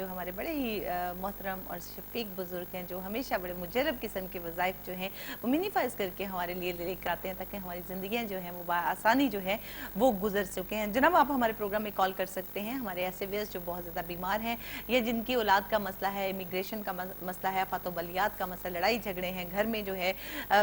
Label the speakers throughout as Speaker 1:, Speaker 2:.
Speaker 1: جو ہمارے بڑے ہی محترم اور شفیق بزرگ ہیں، جو ہمیشہ بڑے مجرب قسم کے وظائف جو ہیں وہ منیفائز کر کے ہمارے لیے لے کر آتے ہیں تاکہ ہماری زندگیاں جو ہیں وہ آسانی جو ہے وہ گزر سکیں ہیں۔ جناب آپ ہمارے پروگرام میں کال کر سکتے ہیں، ہمارے ایسے ویئرس جو بہت زیادہ بیمار ہیں یا جن کی اولاد کا مسئلہ ہے، امیگریشن کا مسئلہ ہے، فات و بلیات کا مسئلہ، لڑائی جھگڑے ہیں گھر میں جو ہے،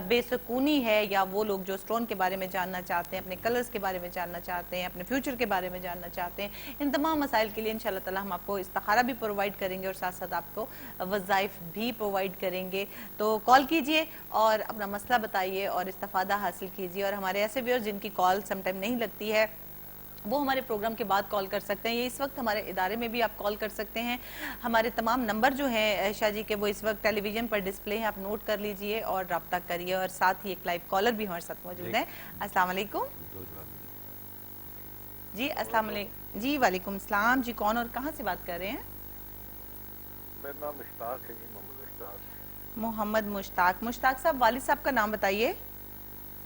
Speaker 1: بے سکونی ہے، یا وہ لوگ جو اسٹون کے بارے میں جاننا چاہتے ہیں، اپنے کلرز کے بارے میں جاننا چاہتے ہیں، اپنے فیوچر کے بارے میں جاننا چاہتے ہیں، ان تمام مسائل کے لیے انشاءاللہ تعالی ہم آپ کو استخارہ بھی پرووائڈ کریں گے اور ساتھ ساتھ آپ کو وظائف بھی پرووائڈ کریں گے۔ تو کال کیجئے اور اپنا مسئلہ بتائیے اور استفادہ حاصل کیجئے۔ اور ہمارے ایسے ویئرز جن کی کال سم ٹائم نہیں لگتی ہے وہ ہمارے پروگرام کے بعد کال کر سکتے ہیں، یہ اس وقت ہمارے ادارے میں بھی آپ کال کر سکتے ہیں۔ ہمارے تمام نمبر جو ہیں شاہ جی کے وہ اس وقت ٹیلی ویژن پر ڈسپلے ہیں، آپ نوٹ کر لیجئے اور رابطہ کریے۔ اور ساتھ ہی ایک لائیو کالر بھی ہمارے ساتھ موجود ہے۔ السلام علیکم جی۔ السلام علیکم جی۔ وعلیکم السلام جی۔ کون اور کہاں سے بات کر رہے ہیں؟
Speaker 2: میرا نام مشتاق ہے جی، محمد مشتاق۔
Speaker 1: محمد مشتاق۔ مشتاق صاحب والد صاحب کا نام بتائیے۔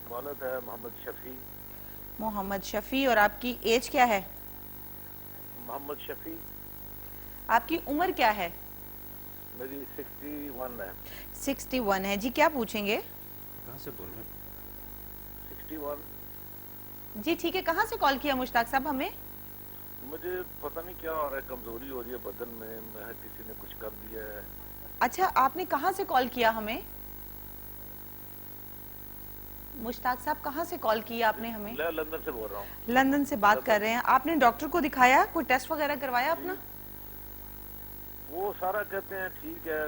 Speaker 2: والد ہے محمد شفیع۔
Speaker 1: محمد شفیع۔ اور آپ کی ایج کیا ہے؟
Speaker 2: محمد شفیع۔
Speaker 1: آپ کی عمر کیا ہے؟
Speaker 2: میری 61 ہے۔
Speaker 1: 61 ہے جی۔ کیا پوچھیں گے؟
Speaker 2: کہاں سے بول رہے ہیں؟ 61۔
Speaker 1: جی ٹھیک ہے۔ کہاں سے کال کیا مشتاق صاحب ہمیں؟
Speaker 2: مجھے پتہ نہیں کیا ہو رہا ہے، کمزوری ہو رہی ہے بدن میں، کسی نے کچھ کر دیا ہے۔
Speaker 1: اچھا، آپ نے کہاں سے کال کیا ہمیں؟ مشتاق صاحب کہاں سے کال کیا آپ نے ہمیں؟
Speaker 2: میں لندن سے بول رہا ہوں۔
Speaker 1: لندن سے بات کر رہے ہیں۔ آپ نے ڈاکٹر کو دکھایا، کوئی ٹیسٹ وغیرہ کروایا اپنا؟
Speaker 2: وہ سارا کہتے ہیں ٹھیک ہے۔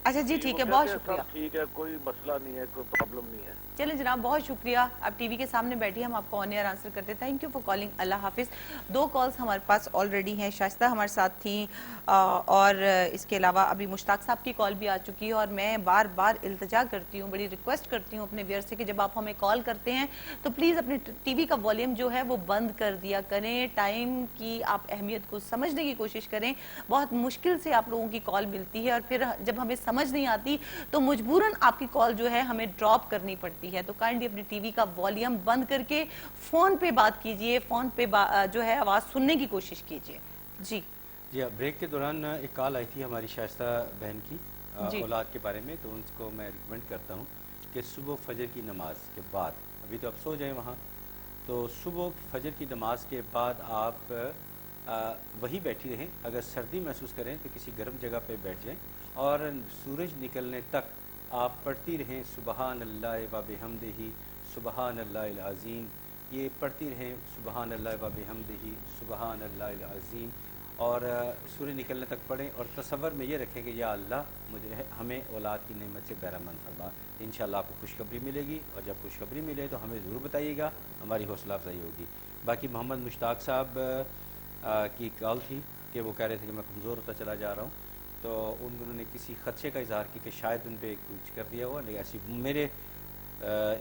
Speaker 1: اچھا جی ٹھیک ہے، بہت شکریہ۔
Speaker 2: سب ٹھیک ہے، کوئی مسئلہ نہیں ہے، کوئی پرابلم نہیں ہے۔
Speaker 1: چلیں جناب، بہت شکریہ، آپ ٹی وی کے سامنے بیٹھی، ہم آپ کو آن ایئر آنسر کرتے ہیں۔ Thank you for calling. اللہ حافظ۔ 2 کالز ہمارے پاس آلریڈی ہیں، شائستہ ہمارے ساتھ تھیں اور اس کے علاوہ ابھی مشتاق صاحب کی کال بھی آ چکی ہے۔ اور میں بار بار التجا کرتی ہوں، بڑی ریکویسٹ کرتی ہوں اپنے ویئر سے کہ جب آپ ہمیں کال کرتے ہیں تو پلیز اپنے ٹی وی کا والیوم جو ہے وہ بند کر دیا کریں، ٹائم کی آپ اہمیت کو سمجھنے کی کوشش کریں۔ بہت مشکل سے آپ لوگوں کی کال ملتی ہے اور پھر جب ہمیں سمجھ نہیں آتی تو مجبوراً آپ کی کال جو ہے ہمیں ڈراپ کرنی پڑتی ہے۔ تو کائنڈلی اپنی ٹی وی کا والیوم بند کر کے فون پہ بات کیجئے، فون پہ جو ہے آواز سننے کی کوشش کیجئے۔ جی
Speaker 3: جی، بریک کے دوران ایک کال آئی تھی ہماری شائستہ بہن کی اولاد کے بارے میں، تو ان کو میں ریکمینڈ کرتا ہوں کہ صبح فجر کی نماز کے بعد، ابھی تو آپ سو جائیں وہاں، تو صبح فجر کی نماز کے بعد آپ وہی بیٹھی رہیں۔ اگر سردی محسوس کریں تو کسی گرم جگہ پہ بیٹھ جائیں اور سورج نکلنے تک آپ پڑھتی رہیں سبحان اللہ و بحمدہ سبحان اللہ العظیم۔ یہ پڑھتی رہیں سبحان اللہ و بحمدہ سبحان اللہ العظیم، اور سورج نکلنے تک پڑھیں اور تصور میں یہ رکھیں کہ یا اللہ ہمیں اولاد کی نعمت سے بہرمند فرما۔ انشاءاللہ آپ کو خوشخبری ملے گی، اور جب خوشخبری ملے تو ہمیں ضرور بتائیے گا، ہماری حوصلہ افزائی ہوگی۔ باقی محمد مشتاق صاحب کی کال تھی کہ وہ کہہ رہے تھے کہ میں کمزور ہوتا چلا جا رہا ہوں، تو انہوں نے کسی خدشے کا اظہار کیا کہ شاید ان پہ کچھ کر دیا ہوا، لیکن ایسی میرے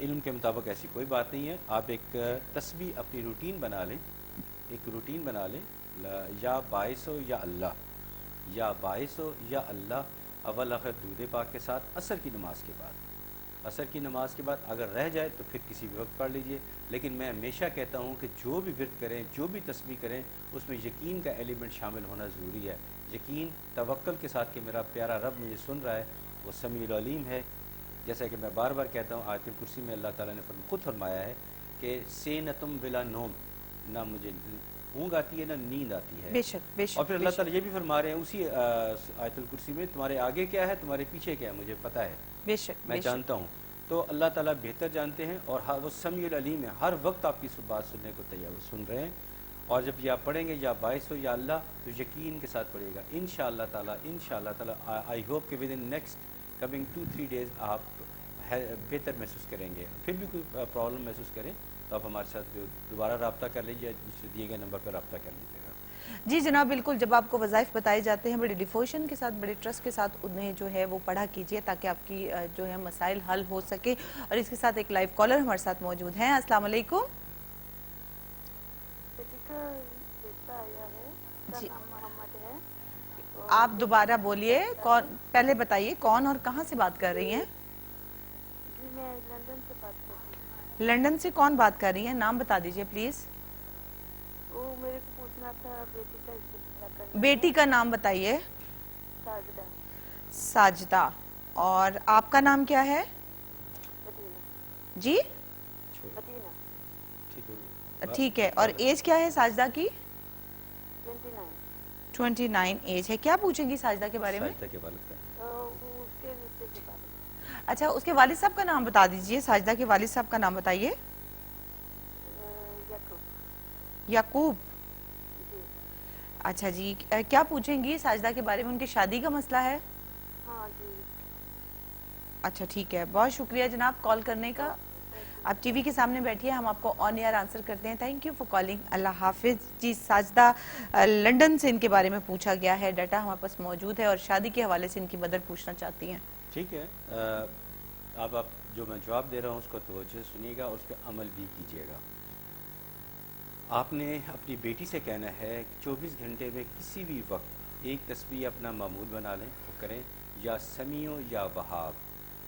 Speaker 3: علم کے مطابق ایسی کوئی بات نہیں ہے۔ آپ ایک تسبیح اپنی روٹین بنا لیں، ایک روٹین بنا لیں، یا باعث ہو یا اللہ، یا باعث ہو یا اللہ، اول آخر درود پاک کے ساتھ عصر کی نماز کے بعد۔ عصر کی نماز کے بعد اگر رہ جائے تو پھر کسی بھی وقت پڑھ لیجئے، لیکن میں ہمیشہ کہتا ہوں کہ جو بھی ورد کریں، جو بھی تسبیح کریں، اس میں یقین کا ایلیمنٹ شامل ہونا ضروری ہے۔ یقین، توکل کے ساتھ کہ میرا پیارا رب مجھے سن رہا ہے، وہ سمیع العلیم ہے۔ جیسا کہ میں بار بار کہتا ہوں، آیت الکرسی میں اللہ تعالیٰ نے خود فرمایا ہے کہ سینتم بلا نوم، نہ مجھے اونگ آتی ہے نہ نیند آتی ہے۔
Speaker 1: بے شک بے شک۔
Speaker 3: اور پھر اللہ تعالیٰ یہ بھی فرما رہے ہیں اسی آیت الکرسی میں، تمہارے آگے کیا ہے، تمہارے پیچھے کیا ہے، مجھے پتہ ہے،
Speaker 1: بے شک
Speaker 3: میں جانتا ہوں۔ تو اللہ تعالیٰ بہتر جانتے ہیں، اور وہ سمیع العلیم ہے، ہر وقت آپ کی بات سننے کو تیار سن رہے ہیں۔ اور جب یہ آپ پڑھیں گے یا باعث ہو یا اللہ، تو یقین کے ساتھ پڑھے گا انشاءاللہ تعالیٰ۔ آئی ہوپ کہ with in next coming 2-3 days آپ بہتر محسوس کریں گے۔ پھر بھی کوئی پرابلم محسوس کریں تو آپ ہمارے ساتھ دوبارہ رابطہ کر لیجیے، جس دیے گئے نمبر پر رابطہ کر لیجیے گا۔
Speaker 1: جی جناب بالکل، جب آپ کو وظائف بتائے جاتے ہیں بڑے ڈیفوشن کے ساتھ، بڑے ٹرسٹ کے ساتھ انہیں جو ہے وہ پڑھا کیجئے تاکہ آپ کی جو ہے مسائل حل ہو سکے۔ اور اس کے ساتھ ایک لائیو کالر ہمارے ساتھ موجود ہیں۔ السلام علیکم جی، آپ دوبارہ بولیے، کون پہلے بتائیے کون اور کہاں سے بات کر رہی ہیں؟
Speaker 4: جی میں لندن سے بات کر رہی ہوں۔
Speaker 1: لندن سے کون بات کر رہی ہیں؟ نام بتا دیجئے پلیز۔
Speaker 4: वो मेरे को पूछना था बेटी का इस्तेमाल करना
Speaker 1: बेटी
Speaker 4: है।
Speaker 1: का नाम बताइए।
Speaker 4: साजदा
Speaker 1: साजदा। और आपका नाम क्या है
Speaker 4: मदीना
Speaker 1: जी?
Speaker 4: मदीना
Speaker 3: ठीक है।
Speaker 1: ठीक है। और एज क्या है साजदा की?
Speaker 4: 29
Speaker 1: 29 एज है। क्या पूछेंगी साजदा के बारे में?
Speaker 3: साजिदा के वालिद का।
Speaker 4: वो उसके रिश्ते के बारे में
Speaker 1: अच्छा, उसके वालिद साहब का नाम बता दीजिए। साजदा के वालिद साहब का नाम बताइए।
Speaker 4: याकूब
Speaker 1: याकूब।
Speaker 4: जी
Speaker 1: अच्छा जी, क्या पूछेंगी साजदा के बारे में? उनकी शादी का मसला है?
Speaker 4: हाँ जी
Speaker 1: अच्छा ठीक है, बहुत शुक्रिया जनाब कॉल करने का। आप टीवी के सामने बैठिए, हम आपको ऑन एयर आंसर करते हैं। Thank you for calling. अल्लाह हाफिज जी। साजदा लंदन से इनके बारे में पूछा गया है, डाटा हमारे पास मौजूद है और शादी के हवाले से इनकी मदर पूछना चाहती हैं।
Speaker 3: ठीक है। अब आप जो मैं जवाब दे रहा हूँ उसको तवज्जो सुनिएगा और उस पर अमल भी कीजिएगा। आपने अपनी बेटी से कहना है कि 24 घंटे में किसी भी वक्त एक तस्बीह अपना मामूल बना लें, वो करें या समीओ या वहाब,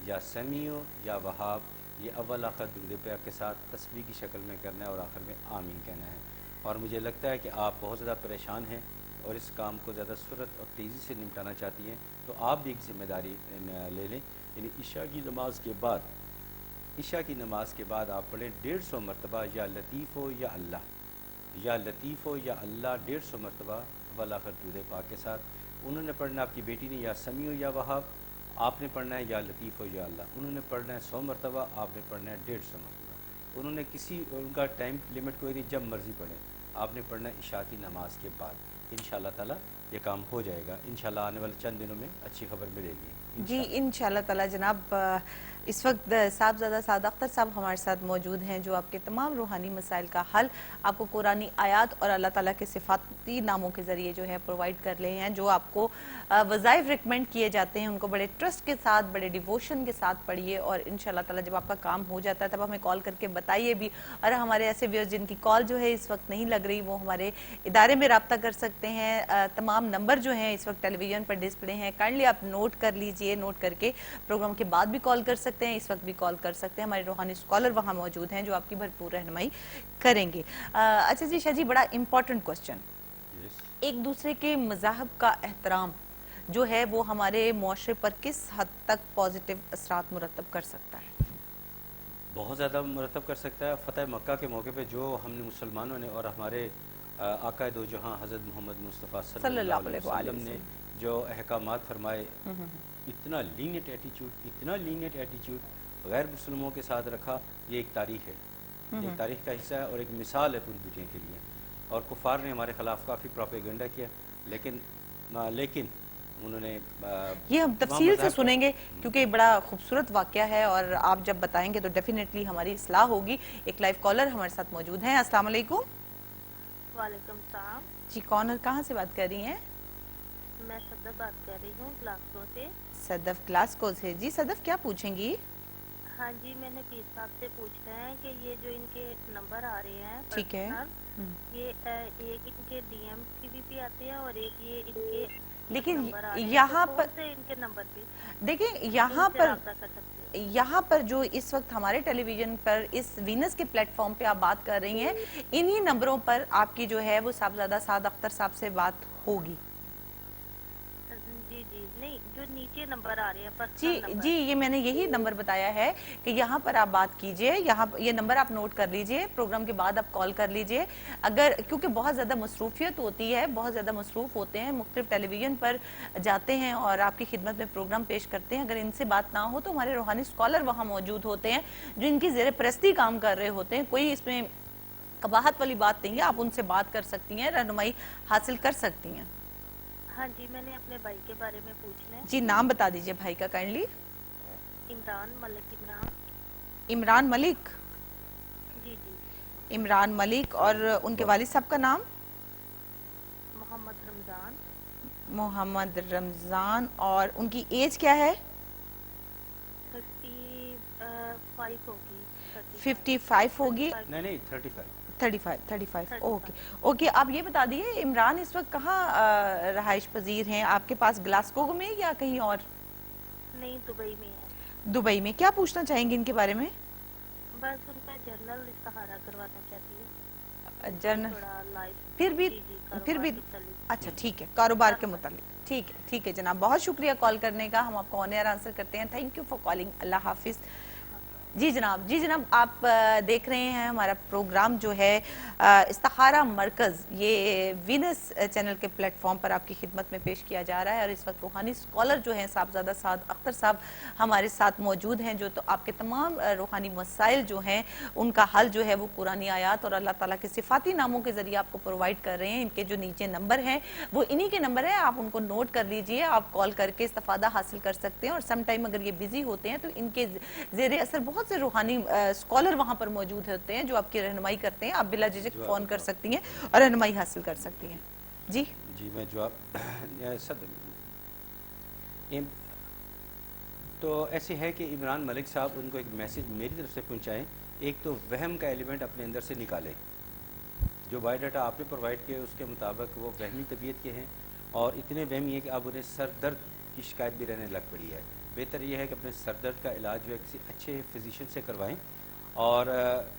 Speaker 3: या समीओ या वहाब। ये अव्वल आखिर दूल्हे पे के साथ तस्बीह की शक्ल में करना है और आखिर में आमीन कहना है। और मुझे लगता है कि आप बहुत ज़्यादा परेशान हैं और इस काम को ज़्यादा सूरत और तेज़ी से निपटाना चाहती हैं, तो आप भी एक ज़िम्मेदारी ले लें। यानी इशा की नमाज़ के बाद, इशा की नमाज के बाद आप पढ़ें 150 मरतबा या लतीफ़ हो या अल्लाह, या लतीफ़ हो या अल्लाह 150 मरतबा अव्वल आखिर दूल्हे पाक के साथ। उन्होंने पढ़ना, आपकी बेटी ने या समीओ या वहाब, आपने पढ़ना है या लतीफ़ हो या अल्लाह। उन्होंने पढ़ना है 100 मरतबा, आपने पढ़ना है 150 मरतबा। उन्होंने किसी उनका टाइम लिमिट कोई नहीं, जब मर्ज़ी पढ़ें। आपने पढ़ना है इशा की नमाज के बाद। इंशाअल्लाह ताला ये काम हो जाएगा। इंशाअल्लाह आने वाले चंद दिनों में अच्छी खबर मिलेगी
Speaker 1: जी इंशाअल्लाह ताला। जनाब इस वक्त साहबजादा साद अख्तर साहब हमारे साथ मौजूद हैं, जो आपके तमाम रूहानी मसाइल का हल आपको कुरानी आयात और अल्लाह ताला के सिफाती नामों के ज़रिए जो है प्रोवाइड कर रहे हैं। जो आपको वज़ाइफ रिकमेंड किए जाते हैं उनको बड़े ट्रस्ट के साथ, बड़े डिवोशन के साथ पढ़िए और इंशाअल्लाह ताला जब आपका काम हो जाता है तब हमें कॉल करके बताइए भी। और हमारे ऐसे व्यूअर्स जिनकी कॉल जो है इस वक्त नहीं लग रही, वो हमारे इदारे में रब्ता कर सकते हैं। तमाम नंबर जो हैं इस वक्त टेलीविजन पर डिस्प्ले हैं, काइंडली आप नोट कर लीजिए। नोट करके प्रोग्राम के बाद भी कॉल कर सकते हैं, इस वक्त भी कॉल कर सकते हैं। हमारे रूहानी स्कॉलर वहाँ मौजूद हैं जो आपकी भरपूर रहनुमाई करेंगे। अच्छा जी शाह जी, बड़ा इंपॉर्टेंट क्वेश्चन, एक दूसरे के मज़ाहब का एहतराम जो है वो हमारे मुआशरे पर किस हद तक पॉजिटिव असरात मुरतब कर सकता है?
Speaker 3: बहुत ज़्यादा मुरतब कर सकता है। फ़तह मक्का के मौके पे जो हमने मुसलमानों ने और हमारे आका दो जहाँ हज़रत मोहम्मद मुस्तफ़ा सल्लल्लाहु अलैहि वसल्लम ने जो अहकामात फरमाए, इतना लीनियट एटीट्यूड गैर मुसलमानों के साथ रखा, ये एक तारीख़ है, एक तारीख़ का हिस्सा है और एक मिसाल है पूरी दुनिया के लिए। और कुफ़ार ने हमारे ख़िलाफ़ काफ़ी प्रोपेगेंडा किया, लेकिन उन्होंने
Speaker 1: ये हम तफसील से सुनेंगे क्योंकि बड़ा खूबसूरत वाक़या है और आप जब बताएंगे तो डेफिनेटली हमारी इस्लाह होगी। एक लाइव कॉलर हमारे साथ मौजूद हैं। अस्सलाम वालेकुम।
Speaker 4: वालेकुम सलाम।
Speaker 1: जी कौन और कहाँ से बात कर रही हैं?
Speaker 4: मैं सदफ बात कर रही हूँ ग्लासगो से।
Speaker 1: सदफ ग्लासगो से। जी सदफ क्या पूछेंगी?
Speaker 4: हाँ जी, मैंने पीर साहब से पूछना है कि ये जो इनके नंबर आ रहे हैं
Speaker 1: ठीक है,
Speaker 4: पर्सनल, ये एक इनके डीएम की भी आते हैं और एक ये इनके
Speaker 1: लेकिन
Speaker 4: नंबर आ रहे हैं,
Speaker 1: यहाँ
Speaker 4: तो
Speaker 1: पर
Speaker 4: कौन से इनके नंबर पे
Speaker 1: देखिए, यहाँ
Speaker 4: उनसे
Speaker 1: पर
Speaker 4: राब्ता कर सकते हैं?
Speaker 1: यहाँ पर जो इस वक्त हमारे टेलीविजन पर इस वीनस के प्लेटफॉर्म पे आप बात कर रही हैं, इन्हीं नंबरों पर आपकी जो है वो साहबजादा साद अख्तर साहब से बात होगी।
Speaker 4: जी जी, नहीं जो नीचे नंबर आ रहे हैं
Speaker 1: जी
Speaker 4: पर्सनल नंबर।
Speaker 1: जी, ये मैंने यही नंबर बताया है कि यहाँ पर आप बात कीजिए। यहाँ ये नंबर आप नोट कर लीजिए, प्रोग्राम के बाद आप कॉल कर लीजिए। अगर क्योंकि बहुत ज़्यादा मसरूफियत होती है, बहुत ज़्यादा मसरूफ़ होते हैं, मुख्तलिफ टेलीविज़न पर जाते हैं और आपकी खिदमत में प्रोग्राम पेश करते हैं। अगर इनसे बात ना हो तो हमारे रूहानी स्कॉलर वहाँ मौजूद होते हैं जो इनकी ज़ेर परस्ती काम कर रहे होते हैं। कोई इसमें कबाहत वाली बात नहीं है, आप उनसे बात कर सकती हैं, रहनुमाई हासिल कर सकती हैं।
Speaker 4: हाँ जी, मैंने अपने भाई के बारे में पूछना है।
Speaker 1: जी नाम बता दीजिए भाई का काइंडली।
Speaker 4: इमरान मलिक। इमरान।
Speaker 1: इमरान मलिक।
Speaker 4: जी जी।
Speaker 1: इमरान मलिक। और उनके वालिद साहब का नाम?
Speaker 4: मोहम्मद रमज़ान।
Speaker 1: मोहम्मद रमज़ान। और उनकी एज क्या है?
Speaker 4: 55 होगी।
Speaker 1: 55 होगी।
Speaker 3: नहीं
Speaker 1: 35 ओके ओके। आप ये बता दिए इमरान इस वक्त कहाँ रहाइश पजीर हैं? आपके पास ग्लासगो में या कहीं और?
Speaker 4: नहीं, दुबई में है।
Speaker 1: दुबई में। क्या पूछना चाहेंगे इनके बारे में?
Speaker 4: बस उनका जर्नल इस्ताहारा करवाना चाहती है।
Speaker 1: जर्नल
Speaker 4: थोड़ा लाइफ
Speaker 1: फिर भी
Speaker 4: जी
Speaker 1: फिर भी
Speaker 4: कारोबार के मुतालिक।
Speaker 1: अच्छा ठीक है, कारोबार के मुतालिक ठीक है जनाब, बहुत शुक्रिया कॉल करने का, हम आपको ऑन एयर आंसर करते हैं। थैंक यू फॉर कॉलिंग, अल्लाह हाफिज। जी जनाब आप देख रहे हैं हमारा प्रोग्राम जो है इस्तिखारा मरकज़, ये वीनस चैनल के प्लेटफॉर्म पर आपकी खिदमत में पेश किया जा रहा है। और इस वक्त रूहानी स्कॉलर जो हैं साहबजादा साद अख्तर साहब हमारे साथ मौजूद हैं, जो तो आपके तमाम रूहानी मसाइल जो हैं उनका हल जो है वो कुरानी आयात और अल्लाह ताला के सिफाती नामों के ज़रिए आपको प्रोवाइड कर रहे हैं। इनके जो नीचे नंबर हैं वो इन्हीं के नंबर है, आप उनको नोट कर लीजिए, आप कॉल करके इस्तिफादा हासिल कर सकते हैं। और सम टाइम अगर ये बिजी होते हैं तो इनके ज़ेरे असर बहुत से रूहानी स्कॉलर वहाँ पर मौजूद होते हैं जो आपकी रहनुमाई करते हैं। आप बिला झिझक फ़ोन कर सकती हैं और रहनुमाई हासिल कर सकती हैं। जी
Speaker 3: मैं जवाब तो ऐसे है कि इमरान मलिक साहब उनको एक मैसेज मेरी तरफ से पहुँचाएँ। एक तो वहम का एलिमेंट अपने अंदर से निकालें, जो बायोडाटा आपने प्रोवाइड किया उसके मुताबिक वो वहमी तबीयत के हैं और इतने वहमी है कि अब उन्हें सर दर्द की शिकायत भी रहने लग पड़ी है। बेहतर यह है कि अपने सर दर्द का इलाज जो है किसी अच्छे फिजिशियन से करवाएं और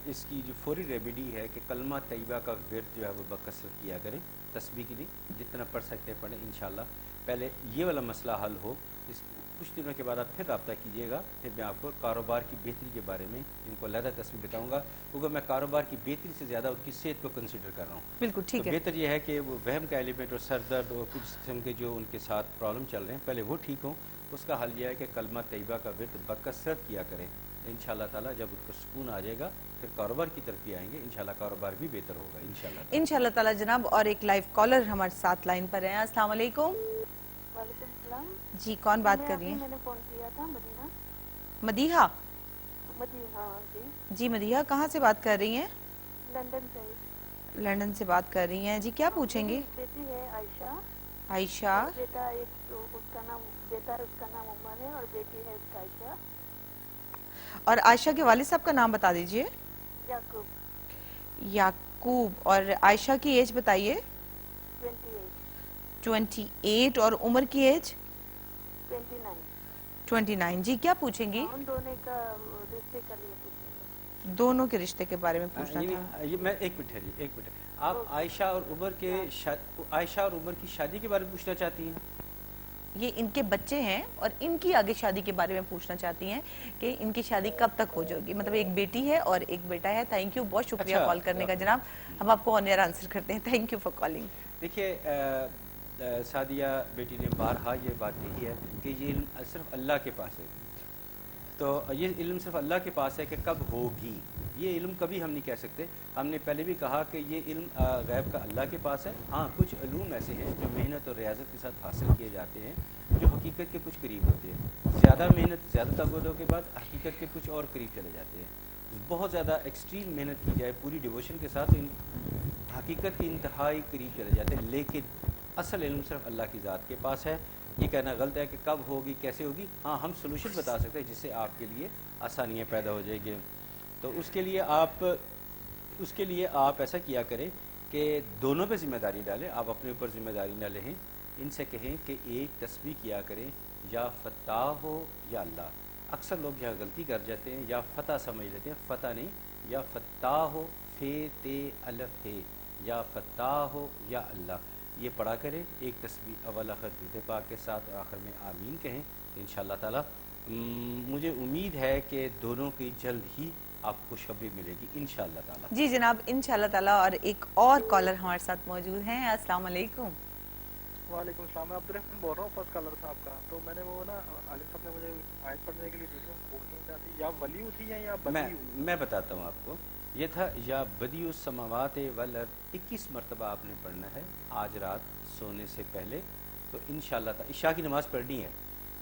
Speaker 3: इसकी जो फौरी रेमेडी है कि कलमा तैयबा का विर्द जो है वो बकसरत किया करें, तस्बीह की नहीं जितना पढ़ सकते पढ़ें। इंशाल्लाह पहले ये वाला मसला हल हो, इस कुछ दिनों के बाद आप फिर रब्ता कीजिएगा, फिर मैं आपको कारोबार की बेहतरी के बारे में इनको अलग तस्वीर बताऊंगा, क्योंकि मैं कारोबार की बेहतरी से ज़्यादा उनकी सेहत को कंसिडर कर रहा हूँ।
Speaker 1: बिल्कुल ठीक
Speaker 3: तो
Speaker 1: है।
Speaker 3: बेहतर यह है कि वो वहम का एलिमेंट और सर दर्द और कुछ किस्म के जो उनके साथ प्रॉब्लम चल रहे हैं पहले वो ठीक हों। उसका हल यह है कि कलमा तैयबा का विर्द बकसरत किया करें। इंशाल्लाह ताला जब उनको सुकून आ जाएगा फिर कारोबार की तरफ भी आएंगे, इंशाल्लाह कारोबार भी बेहतर होगा इंशाल्लाह
Speaker 1: ताला जनाब। और एक लाइव कॉलर हमारे साथ लाइन पर हैं। अस्सलाम वालेकुम।
Speaker 5: वालेकुम सलाम।
Speaker 1: जी कौन बात कर रही हैं?
Speaker 5: मैंने फोन किया था मदीना।
Speaker 1: मदीहा
Speaker 5: मदीहा जी।
Speaker 1: जी मदीहा कहाँ से बात कर रही हैं?
Speaker 5: लंदन से।
Speaker 1: लंदन से बात कर रही हैं जी, क्या पूछेंगी?
Speaker 5: बेटी है आयशा।
Speaker 1: आयशा।
Speaker 5: बेटा उसका नाम उमर है और बेटी है उसका आयशा।
Speaker 1: और आयशा के वालिद साहब का नाम बता दीजिए।
Speaker 5: याकूब।
Speaker 1: याकूब। और आयशा की एज बताइए। 28 और उम्र की एज 29 जी क्या पूछेंगी?
Speaker 5: उन दोनों का रिश्ते का लिए पूछेंगे।
Speaker 1: दोनों के रिश्ते के बारे में पूछना था।
Speaker 3: ये मैं एक मिनट है जी, एक मिनट। आप आयशा और उमर की शादी के बारे में पूछना चाहती हैं?
Speaker 1: ये इनके बच्चे हैं और इनकी आगे शादी के बारे में पूछना चाहती हैं कि इनकी शादी कब तक हो जाएगी। मतलब एक बेटी है और एक बेटा है। थैंक यू, बहुत शुक्रिया
Speaker 3: अच्छा,
Speaker 1: कॉल करने का जनाब, हम आपको ऑन एयर आंसर करते हैं। Thank you for calling.
Speaker 3: देखिए सादिया बेटी ने बारहा ये बात कही है कि ये इल्म सिर्फ अल्लाह के पास है। तो ये इल्म सिर्फ अल्लाह के पास है कि कब होगी, ये इल्म कभी हम नहीं कह सकते। हमने पहले भी कहा कि ये इल्म गैब का अल्लाह के पास है। हाँ, कुछ इल्म ऐसे हैं जो मेहनत और रियाजत के साथ हासिल किए जाते हैं, जो हकीकत के कुछ करीब होते हैं। ज़्यादा मेहनत, ज़्यादा तवज्जो के बाद हकीकत के कुछ और करीब चले जाते हैं। बहुत ज़्यादा एक्सट्रीम मेहनत की जाए पूरी डिवोशन के साथ, इन हकीकत के इंतहाई करीब चले जाते हैं। लेकिन असल इल्म सिर्फ अल्लाह की ज़ात के पास है। ये कहना गलत है कि कब होगी, कैसे होगी। हाँ, हम सोल्यूशन बता सकते हैं जिससे आपके लिए आसानियाँ पैदा हो जाएगी। तो उसके लिए आप ऐसा किया करें कि दोनों पे ज़िम्मेदारी डालें। आप अपने ऊपर ज़िम्मेदारी न लें, इनसे कहें कि एक तस्बीह किया करें, या फताह हो या अल्लाह। अक्सर लोग यहाँ गलती कर जाते हैं, या फ़तह समझ लेते हैं, फ़तह नहीं, या फताह हो फे ते अलफ है, या फताह हो या अल्लाह। ये पढ़ा करें एक तस्बीह अव्वल आखिर दुरूद पाक के साथ और आखिर में आमीन कहें। इंशाअल्लाह ताला मुझे उम्मीद है कि दोनों की जल्द ही आपको खुशखबरी मिलेगी इंशाअल्लाह ताला।
Speaker 1: जी जनाब, इंशाअल्लाह ताला। और एक और कॉलर हमारे साथ मौजूद हैं। अस्सलाम वालेकुम।
Speaker 6: वालेकुम सलाम। मैं अब्दुर्रहमान बोल रहा हूँ फर्स्ट कॉलर साहब का। तो मैंने वो ना आलिम साहब ने मुझे आयत पढ़ने के लिए दूसरों को बोलनी चाहती, या वली थी या बदी।
Speaker 3: मैं बताता हूँ आपको। ये था या बदियु समावात वल अर्द, 21 मरतबा आपने पढ़ना है आज रात सोने से पहले। तो इंशाअल्लाह इशा की नमाज़ पढ़नी है,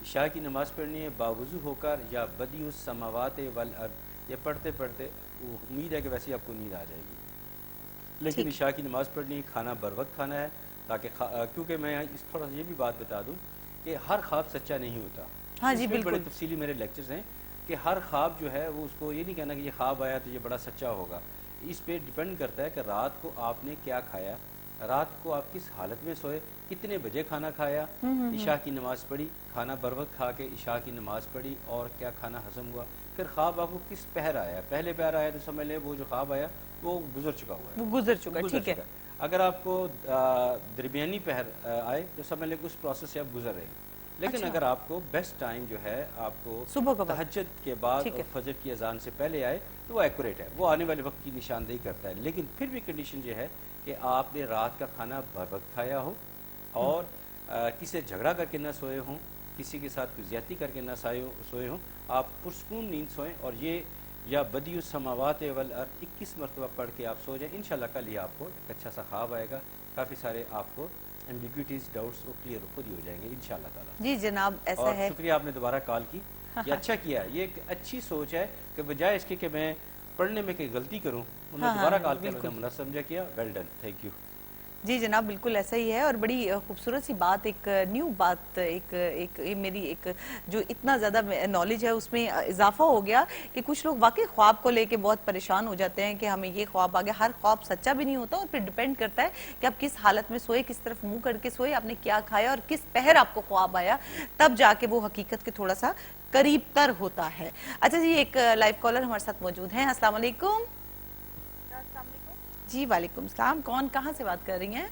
Speaker 3: इशा की नमाज़ पढ़नी है बावजू होकर, या बदियु समावात वल अर्द। ये पढ़ते पढ़ते उम्मीद है कि वैसे ही आपको नींद आ जाएगी। लेकिन इशा की नमाज़ पढ़नी है, खाना बर वक्त खाना है, ताकि क्योंकि मैं इस थोड़ा सा ये भी बात बता दूँ कि हर ख्वाब सच्चा नहीं होता।
Speaker 1: हाँ जी बिल्कुल,
Speaker 3: बड़े तफसीली मेरे लेक्चर्स हैं कि हर ख्वाब जो है वो उसको ये नहीं कहना कि ये ख्वाब आया तो ये बड़ा सच्चा होगा। इस पे डिपेंड करता है कि रात को आपने क्या खाया, रात को आप किस हालत में सोए, कितने बजे खाना खाया, इशा की नमाज़ पढ़ी, खाना बर वक्त खा के इशा की नमाज़ पढ़ी और क्या खाना हजम हुआ, آخر خواب آپ کو کس پہر آیا، پہلے پہر آیا تو سمجھ لیں وہ جو خواب آیا وہ گزر چکا ہوا ہے،
Speaker 1: وہ گزر چکا، ٹھیک ہے.
Speaker 3: اگر آپ کو درمیانی پہر آئے تو سمجھ لیں کہ اس پروسیس سے آپ گزر رہے ہیں. لیکن اگر آپ کو بیسٹ ٹائم جو ہے آپ کو
Speaker 1: صبح کا وقت،
Speaker 3: تہجد کے بعد اور فجر کی اذان سے پہلے آئے تو وہ ایکوریٹ ہے، وہ آنے والے وقت کی نشاندہی کرتا ہے. لیکن پھر بھی کنڈیشن یہ ہے کہ آپ نے رات کا کھانا بر وقت کھایا ہو اور کسی سے جھگڑا کر کے نہ سوئے ہوں، کسی کے ساتھ کوئی زیادتی کر کے نہ سوئے ہوں، آپ پرسکون نیند سوئیں. اور یہ یا بدیع السماوات والارض 21 مرتبہ پڑھ کے آپ سو جائیں، انشاءاللہ کل ہی آپ کو ایک اچھا سا خواب آئے گا. کافی سارے آپ کو ایمبیگوٹیز، ڈاؤٹس وہ کلیئر خود ہی ہو جائیں گے انشاءاللہ تعالیٰ.
Speaker 1: جی جناب ایسا
Speaker 3: اور
Speaker 1: ہے.
Speaker 3: شکریہ آپ نے دوبارہ کال کی، یہ اچھا کیا. یہ ایک اچھی سوچ ہے کہ بجائے اس کے کہ میں پڑھنے میں کوئی غلطی کروں، انہوں نے دوبارہ کال کر مجھے مناسب سمجھا کیا. Well done, thank you.
Speaker 1: جی جناب بالکل ایسا ہی ہے. اور بڑی خوبصورت سی بات، ایک نیو بات، ایک میری ایک جو اتنا زیادہ نالج ہے اس میں اضافہ ہو گیا کہ کچھ لوگ واقعی خواب کو لے کے بہت پریشان ہو جاتے ہیں کہ ہمیں یہ خواب آ گیا. ہر خواب سچا بھی نہیں ہوتا، اور پھر ڈیپینڈ کرتا ہے کہ آپ کس حالت میں سوئے، کس طرف منہ کر کے سوئے، آپ نے کیا کھایا اور کس پہر آپ کو خواب آیا، تب جا کے وہ حقیقت کے تھوڑا سا قریب تر ہوتا ہے. اچھا جی، ایک لائیو کالر ہمارے ساتھ موجود ہیں. السلام علیکم.
Speaker 5: السلام علیکم.
Speaker 1: جی وعلیکم السلام. کون کہاں سے بات کر رہی ہیں؟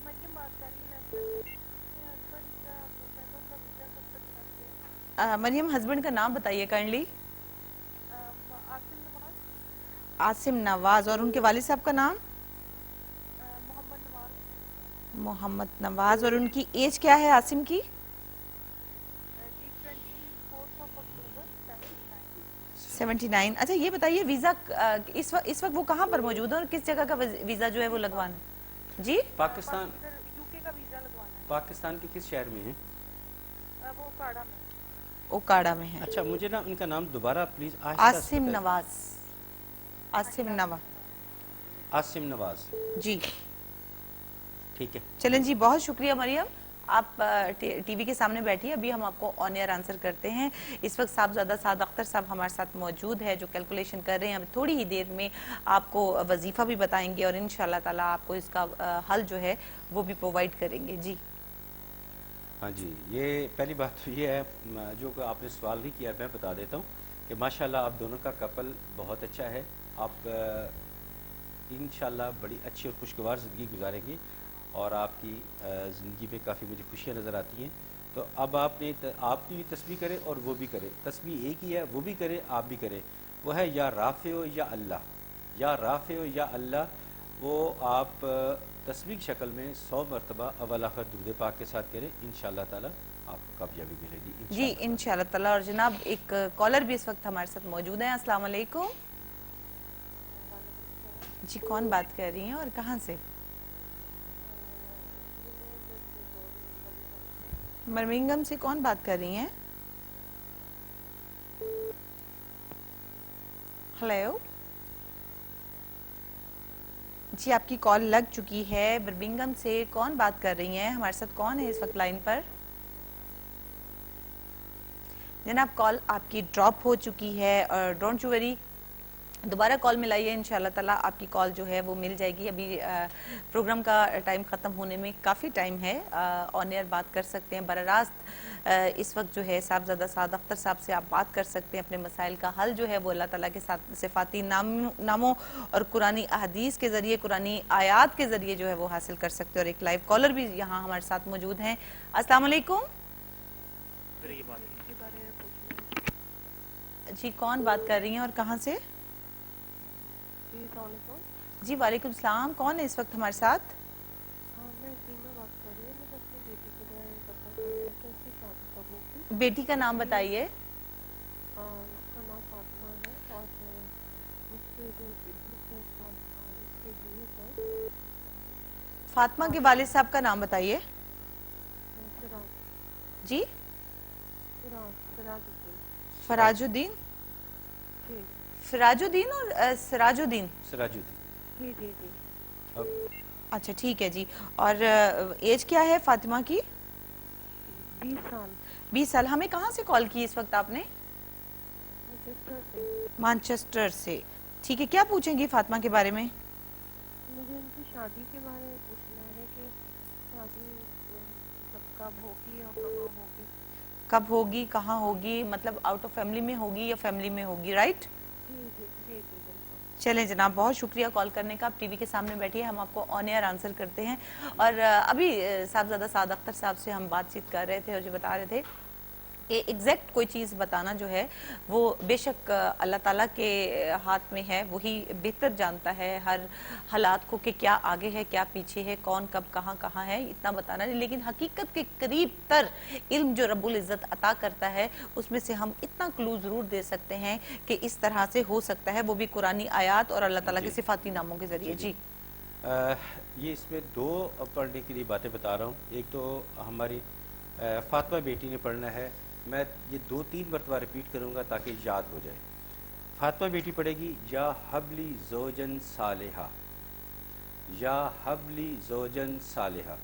Speaker 5: مریم بات کر رہی ہوں.
Speaker 1: مریم، ہسبینڈ کا نام بتائیے کائنڈلی.
Speaker 5: عاصم نواز.
Speaker 1: عاصم نواز. اور ان کے والد صاحب کا نام؟
Speaker 5: محمد نواز.
Speaker 1: محمد نواز. اور ان کی ایج کیا ہے عاصم کی؟ 79. اچھا یہ بتائیے ویزا اس وقت وہ کہاں پر موجود ہے اور کس جگہ کا ویزا جو ہے وہ لگوانا ہے؟ جی
Speaker 3: پاکستان.
Speaker 5: UK کا ویزا لگوانا ہے.
Speaker 3: پاکستان کے کس شہر میں ہیں؟
Speaker 5: وہ اوکاڑا میں.
Speaker 1: اوکاڑا میں ہے.
Speaker 3: اچھا مجھے نا ان کا نام دوبارہ پلیز.
Speaker 1: عاصم نواز. عاصم نواز.
Speaker 3: عاصم نواز.
Speaker 1: جی
Speaker 3: ٹھیک ہے.
Speaker 1: چلیں جی، بہت شکریہ مریم. آپ ٹی وی کے سامنے بیٹھیے، ابھی ہم آپ کو آن ایئر آنسر کرتے ہیں. اس وقت صاحبزادہ سعد اختر صاحب ہمارے ساتھ موجود ہے جو کیلکولیشن کر رہے ہیں. اب تھوڑی ہی دیر میں آپ کو وظیفہ بھی بتائیں گے اور انشاءاللہ تعالیٰ آپ کو اس کا حل جو ہے وہ بھی پرووائڈ کریں گے. جی
Speaker 3: ہاں جی، یہ پہلی بات تو یہ ہے جو کہ آپ نے سوال نہیں کیا، میں بتا دیتا ہوں کہ ماشاءاللہ آپ دونوں کا کپل بہت اچھا ہے. آپ انشاءاللہ بڑی اچھی اور خوشگوار زندگی گزاریں گے اور آپ کی زندگی میں کافی مجھے خوشیاں نظر آتی ہیں. تو اب آپ بھی تسبیح کرے اور وہ بھی کرے. تسبیح ایک ہی ہے، وہ بھی کرے آپ بھی کرے. وہ ہے یا رافع یا اللہ، یا رافع یا اللہ. وہ آپ تسبیح شکل میں 100 مرتبہ اول آخر درود پاک کے ساتھ کریں، انشاءاللہ تعالی آپ کو کامیابی ملے گی
Speaker 1: جی انشاءاللہ تعالی. اور جناب ایک کالر بھی اس وقت ہمارے ساتھ موجود ہیں. السلام علیکم. جی کون بات کر رہی ہیں اور کہاں سے؟ برمنگھم سے کون بات کر رہی ہیں؟ ہیلو جی، آپ کی کال لگ چکی ہے. برمنگھم سے کون بات کر رہی ہیں؟ ہمارے ساتھ کون ہے اس وقت لائن پر؟ جناب کال آپ کی ڈراپ ہو چکی ہے اور ڈونٹ یو وری، دوبارہ کال ملائیے، انشاءاللہ تعالیٰ آپ کی کال جو ہے وہ مل جائے گی. ابھی پروگرام کا ٹائم ختم ہونے میں کافی ٹائم ہے، آن ایئر بات کر سکتے ہیں براہ راست. اس وقت جو ہے صاحبزادہ سعد اختر صاحب سے آپ بات کر سکتے ہیں. اپنے مسائل کا حل جو ہے وہ اللہ تعالیٰ کے ساتھ صفاتی ناموں اور قرآنی احادیث کے ذریعے، قرآنی آیات کے ذریعے جو ہے وہ حاصل کر سکتے ہیں. اور ایک لائیو کالر بھی یہاں ہمارے ساتھ موجود ہیں. السلام علیکم. جی کون بات کر رہی ہیں اور کہاں سے؟ جی وعلیکم السلام. کون ہے اس وقت ہمارے ساتھ؟ بیٹی کا نام بتائیے. فاطمہ کے والد صاحب کا نام بتائیے. جی فراج الدین. فراج الدین اور سراج الدین؟
Speaker 3: سراج الدین.
Speaker 1: اچھا ٹھیک ہے جی. اور ایج کیا ہے فاطمہ کی؟
Speaker 5: 20 سال.
Speaker 1: 20 سال. ہمیں کہاں سے کال کی اس وقت آپ نے؟ مانچسٹر سے. ٹھیک ہے، کیا پوچھیں گی فاطمہ کے بارے میں؟
Speaker 5: مجھے ان کی شادی کے بارے میں پوچھنا ہے کہ شادی کب ہوگی اور کہاں ہوگی.
Speaker 1: कब होगी, कहाँ होगी, मतलब आउट ऑफ फैमिली में होगी या फैमिली में होगी, राइट? चलें जनाब, बहुत शुक्रिया कॉल करने का। आप टीवी के सामने बैठिए, हम आपको ऑन एयर आंसर करते हैं। और अभी साहबजादा साद अख्तर साहब से हम बातचीत कर रहे थे और जो बता रहे थे कि एग्जैक्ट कोई चीज़ बताना जो है वो बेशक अल्लाह ताला के हाथ में है, वही बेहतर जानता है हर हालात को कि क्या आगे है क्या पीछे है, कौन कब कहाँ है, इतना बताना नहीं। लेकिन हकीकत के करीब तर इल्म जो रब्बुल इज़्ज़त अता करता है उसमें से हम इतना क्लू ज़रूर दे सकते हैं कि इस तरह से हो सकता है, वो भी कुरानी आयात और अल्लाह ताला के सिफाती नामों के ज़रिए। जी
Speaker 3: ये इसमें दो पढ़ने के लिए बातें बता रहा हूँ। एक तो हमारी फातिमा बेटी ने पढ़ना है, मैं ये 2-3 मरतबा रिपीट करूँगा ताकि याद हो जाए। फातिमा बेटी पढ़ेगी या हबली ज़ौजन सालिहा, या हबली ज़ौजन सालिहा।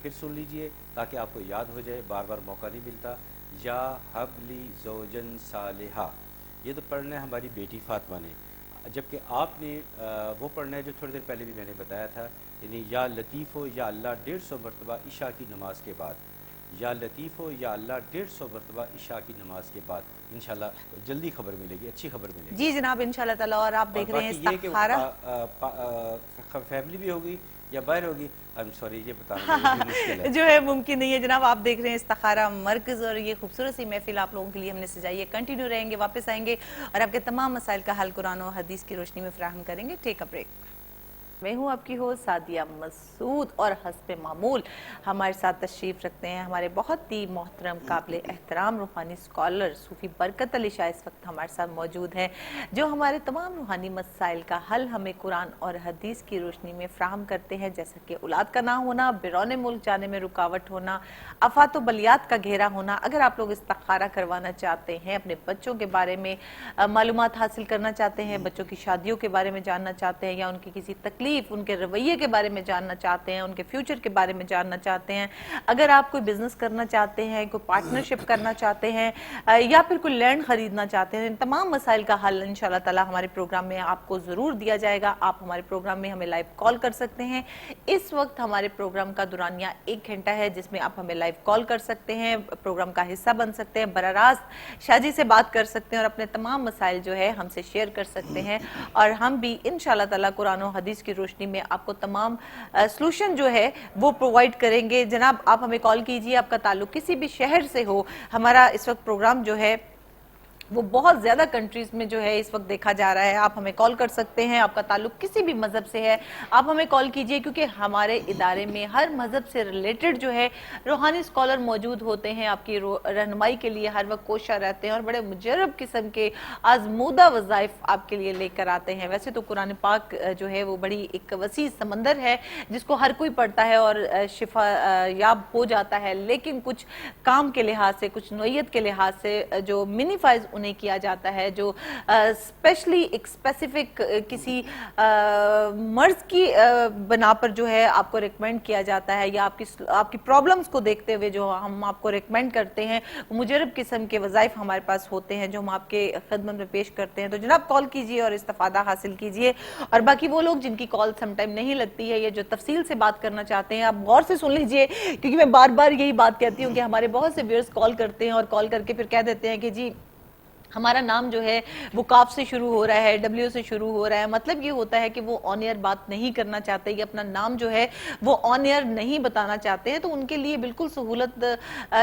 Speaker 3: फिर सुन लीजिए ताकि आपको याद हो जाए, बार बार मौका नहीं मिलता। या हबली ज़ौजन सालिहा, ये तो पढ़ना है हमारी बेटी फातिमा ने। जबकि आपने वो पढ़ना है जो थोड़ी देर पहले भी मैंने बताया था, यानी या लतीफ़ हो या अल्लाह 150 मरतबा इशा की नमाज के बाद, या लतीफ़ हो या अल्लाह 150 मरतबा इशा की नमाज के बाद। इंशाल्लाह जल्दी खबर मिलेगी, अच्छी खबर मिलेगी।
Speaker 1: जी जनाब इंशाल्लाह ताला। और आप देख रहे हैं इस्तिखारा,
Speaker 3: फैमिली भी होगी या बाहर होगी, आई एम सॉरी ये बताना मुश्किल है
Speaker 1: जो है मुमकिन नहीं है जनाब। आप देख रहे हैं इस्तिखारा मरकज़ और ये खूबसूरत सी महफिल आप लोगों के लिए हमने सजाई है। कंटिन्यू रहेंगे, वापस आएंगे और आपके तमाम मसाइल का हल कुरान और हदीस की रोशनी में फराहम करेंगे। Take a break. मैं हूँ आपकी होस्ट सादिया मसूद और हस्ब मामूल हमारे साथ तशरीफ़ रखते हैं हमारे बहुत ही मोहतरम काबिल एहतराम रूहानी स्कॉलर सूफ़ी बरकत अली शाह इस वक्त हमारे साथ मौजूद हैं, जो हमारे तमाम रूहानी मसाइल का हल हमें कुरान और हदीस की रोशनी में फ़राहम करते हैं, जैसा कि औलाद का ना होना, बिरौने मुल्क जाने में रुकावट होना, आफात व बलियात का घेरा होना। अगर आप लोग इस्तिखारा करवाना चाहते हैं, अपने बच्चों के बारे में मालूमात हासिल करना चाहते हैं, बच्चों की शादियों के बारे में जानना चाहते हैं, या उनकी किसी तकलीफ उनके रवैये के बारे में जानना चाहते हैं, उनके फ्यूचर के बारे में जानना चाहते हैं, अगर आप कोई बिजनेस करना चाहते हैं, कोई पार्टनरशिप करना चाहते हैं, या फिर कोई लैंड खरीदना चाहते हैं, इन तमाम मसाइल का हल इंशाल्लाह ताला हमारे प्रोग्राम में आपको ज़रूर दिया जाएगा। आप हमारे प्रोग्राम में हमें लाइव कॉल कर सकते हैं। इस वक्त हमारे प्रोग्राम का दुरानिया 1 घंटा है, जिसमें आप हमें लाइव कॉल कर सकते हैं, प्रोग्राम का हिस्सा बन सकते हैं, बराह रास्त शाजी से बात कर सकते हैं और अपने तमाम मसाइल जो है हमसे शेयर कर सकते हैं। और हम भी इंशाल्लाह ताला कुरान और हदीस की रोशनी में आपको तमाम सॉल्यूशन जो है वो प्रोवाइड करेंगे। जनाब आप हमें कॉल कीजिए, आपका ताल्लुक किसी भी शहर से हो। हमारा इस वक्त प्रोग्राम जो है वो बहुत ज़्यादा कंट्रीज़ में जो है इस वक्त देखा जा रहा है। आप हमें कॉल कर सकते हैं, आपका ताल्लुक किसी भी मज़हब से है आप हमें कॉल कीजिए, क्योंकि हमारे इदारे में हर मज़हब से रिलेटेड जो है रूहानी स्कॉलर मौजूद होते हैं, आपकी रहनुमाई के लिए हर वक्त कोशा रहते हैं और बड़े मुजर्रब किस्म के आजमूदा वज़ाइफ आपके लिए लेकर आते हैं। वैसे तो कुरान पाक जो है वो बड़ी एक वसी समंदर है जिसको हर कोई पढ़ता है और शिफा याब हो जाता है, लेकिन कुछ काम के लिहाज से, कुछ नोयत के लिहाज से जो मिनीफाइज उन्हें किया जाता है, जो स्पेशली एक स्पेसिफिक किसी मर्ज की बना पर जो है आपको रिकमेंड किया जाता है, या आपकी प्रॉब्लम्स को देखते हुए जो हम आपको रिकमेंड करते हैं, मुजरब किस्म के वज़ाइफ हमारे पास होते हैं जो हम आपके खिदमत में पेश करते हैं। तो जनाब कॉल कीजिए और इस्तिफादा हासिल कीजिए। और बाकी वो लोग जिनकी कॉल समटाइम नहीं लगती है या जो तफसील से बात करना चाहते हैं, आप गौर से सुन लीजिए, क्योंकि मैं बार बार यही बात कहती हूँ कि हमारे बहुत से व्यूअर्स कॉल करते हैं और कॉल करके फिर कह देते हैं कि जी हमारा नाम जो है वो काफ से शुरू हो रहा है, डब्ल्यू से शुरू हो रहा है। मतलब ये होता है कि वो ऑन एयर बात नहीं करना चाहते या अपना नाम जो है वो ऑन एयर नहीं बताना चाहते हैं। तो उनके लिए बिल्कुल सहूलत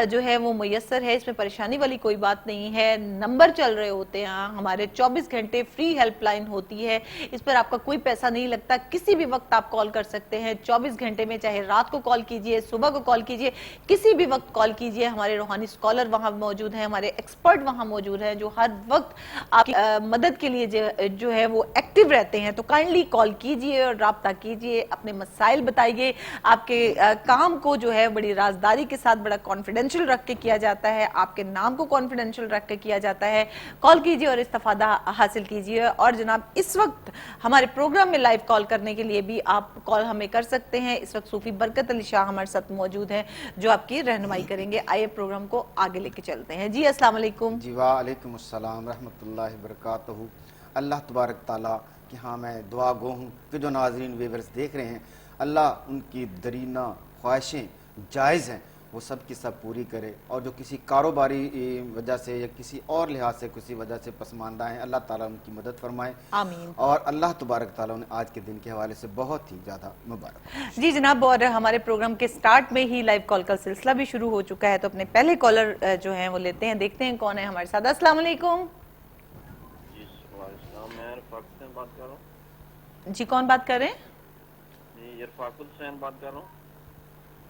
Speaker 1: जो है वो मुयस्सर है, इसमें परेशानी वाली कोई बात नहीं है। नंबर चल रहे होते हैं हमारे, 24 घंटे फ्री हेल्पलाइन होती है, इस पर आपका कोई पैसा नहीं लगता, किसी भी वक्त आप कॉल कर सकते हैं 24 घंटे में, चाहे रात को कॉल कीजिए, सुबह को कॉल कीजिए, किसी भी वक्त कॉल कीजिए। हमारे रूहानी स्कॉलर वहाँ मौजूद हैं, हमारे एक्सपर्ट वहाँ मौजूद हैं जो हर वक्त आपकी मदद के लिए जो है वो एक्टिव रहते हैं। तो काइंडली कॉल कीजिए और राब्ता कीजिए, अपने मसाइल बताइए। आपके काम को जो है बड़ी राजदारी के साथ बड़ा कॉन्फिडेंशियल रख के किया जाता है, आपके नाम को कॉन्फिडेंशियल रख के किया जाता है। कॉल कीजिए और इस्तिफादा हासिल कीजिए। और जनाब इस वक्त हमारे प्रोग्राम में लाइव कॉल करने के लिए भी आप कॉल हमें कर सकते हैं। इस वक्त सूफी बरकत अली शाह हमारे साथ मौजूद हैं जो आपकी रहनुमाई करेंगे। आइए प्रोग्राम को आगे लेके चलते हैं। जी अस्सलाम वालेकुम।
Speaker 7: जी वालेकुम अस्सलाम रहमतुल्लाहि बरकातहू। अल्लाह तबारक ताला कि हाँ मैं दुआ गो हूँ कि जो नाज़रीन व्यूअर्स देख रहे हैं, अल्लाह उनकी दरीना ख्वाहिशें जायज़ हैं وہ سب کی سب پوری کرے، اور جو کسی کاروباری وجہ سے یا کسی اور لحاظ سے کسی وجہ سے پسماندہ ہیں، اللہ تعالیٰ ان کی مدد فرمائے،
Speaker 1: آمین۔
Speaker 7: اور اللہ تبارک تعالیٰ انہیں آج کے دن کے حوالے سے بہت ہی زیادہ مبارک۔
Speaker 1: جی جناب، اور ہمارے پروگرام کے سٹارٹ میں ہی لائیو کال کا سلسلہ بھی شروع ہو چکا ہے، تو اپنے پہلے کالر جو ہیں وہ لیتے ہیں، دیکھتے ہیں کون ہے ہمارے ساتھ۔ السلام علیکم۔
Speaker 2: جی السلام، میں رفاقت حسین بات کر رہا ہوں۔
Speaker 1: جی کون بات کر رہے ہیں؟
Speaker 2: جی رفاقت حسین بات کر رہا ہوں۔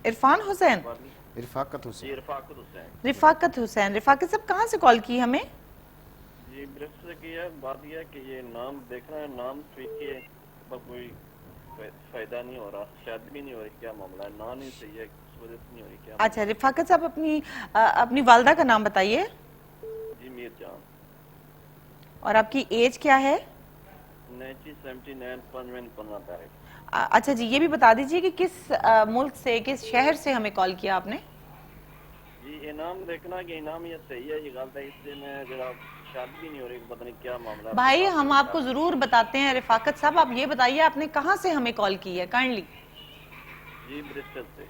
Speaker 1: عرفان حسین؟
Speaker 7: رفاقت حسین۔
Speaker 2: جی رفاقت حسین۔
Speaker 1: رفاقت حسین، رفاقت صاحب کہاں سے کال کی ہمیں؟
Speaker 2: جی برسٹ سے کی ہے، بات یہ ہے کہ یہ نام دیکھنا ہے، نام ٹھیک ہے پر کوئی فائدہ نہیں ہو رہا، شاید بھی نہیں ہو رہی، کیا معاملہ ہے؟ نام نہیں صحیح ہے، اس وجہ سے نہیں ہو رہی، کیا؟
Speaker 1: اچھا رفاقت صاحب اپنی والدہ کا نام بتائیے۔
Speaker 2: جی میر جان۔
Speaker 1: اور آپ کی ایج کیا ہے؟
Speaker 2: 1979 15 تاریخ۔
Speaker 1: اچھا جی، یہ بھی بتا دیجئے کہ کس ملک سے، کس شہر سے ہمیں کال کیا آپ نے؟
Speaker 2: جی انعام دیکھنا کہ انعام یہ صحیح ہے، یہ غلط ہے، اس سے میں ذرا شادی بھی نہیں ہو رہی، پتہ نہیں کیا معاملہ ہے۔
Speaker 1: بھائی ہم آپ کو ضرور بتاتے ہیں۔ رفاقت صاحب آپ یہ بتائیے آپ نے کہاں سے ہمیں کال کی ہے کائنڈلی؟
Speaker 2: جی برسٹل سے۔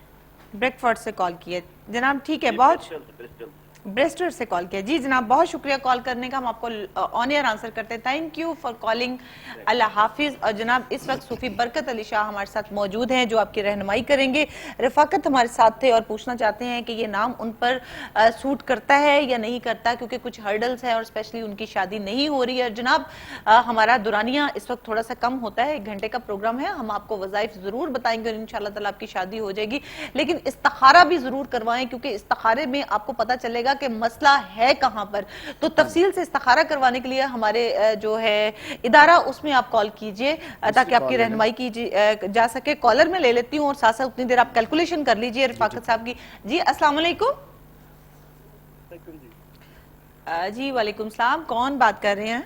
Speaker 1: بریک فورڈ سے کال کی ہے جناب، ٹھیک ہے، بہت
Speaker 2: برسٹل
Speaker 1: بریسٹر سے کال کیا۔ جی جناب بہت شکریہ کال کرنے کا، ہم آپ کو آن ایئر آنسر کرتے ہیں۔ تھینک یو فار کالنگ، اللہ حافظ۔ اور جناب اس وقت صوفی برکت علی شاہ ہمارے ساتھ موجود ہیں جو آپ کی رہنمائی کریں گے۔ رفاقت ہمارے ساتھ تھے اور پوچھنا چاہتے ہیں کہ یہ نام ان پر سوٹ کرتا ہے یا نہیں کرتا، کیونکہ کچھ ہرڈلز ہیں اور اسپیشلی ان کی شادی نہیں ہو رہی ہے۔ جناب ہمارا دورانیہ اس وقت تھوڑا سا کم ہوتا ہے، 1 گھنٹے کا پروگرام ہے، ہم آپ کو وظائف ضرور بتائیں گے اور انشاءاللہ تعالیٰ آپ کی شادی ہو جائے گی، لیکن استخارہ بھی ضرور کروائیں، کیونکہ استخارے میں آپ کو پتہ چلے گا کہ مسئلہ ہے کہاں پر۔ تو تفصیل سے استخارہ کروانے کے لیے ہمارے جو ہے ادارہ، اس میں آپ کال کیجئے تاکہ آپ کی رہنمائی کی جا سکے۔ کالر میں لے لیتی ہوں اور ساتھ ساتھ اتنی دیر آپ کیلکولیشن کر لیجئے رفاقت صاحب کی۔ جی السلام علیکم۔ جی وعلیکم السلام، کون بات کر رہے ہیں؟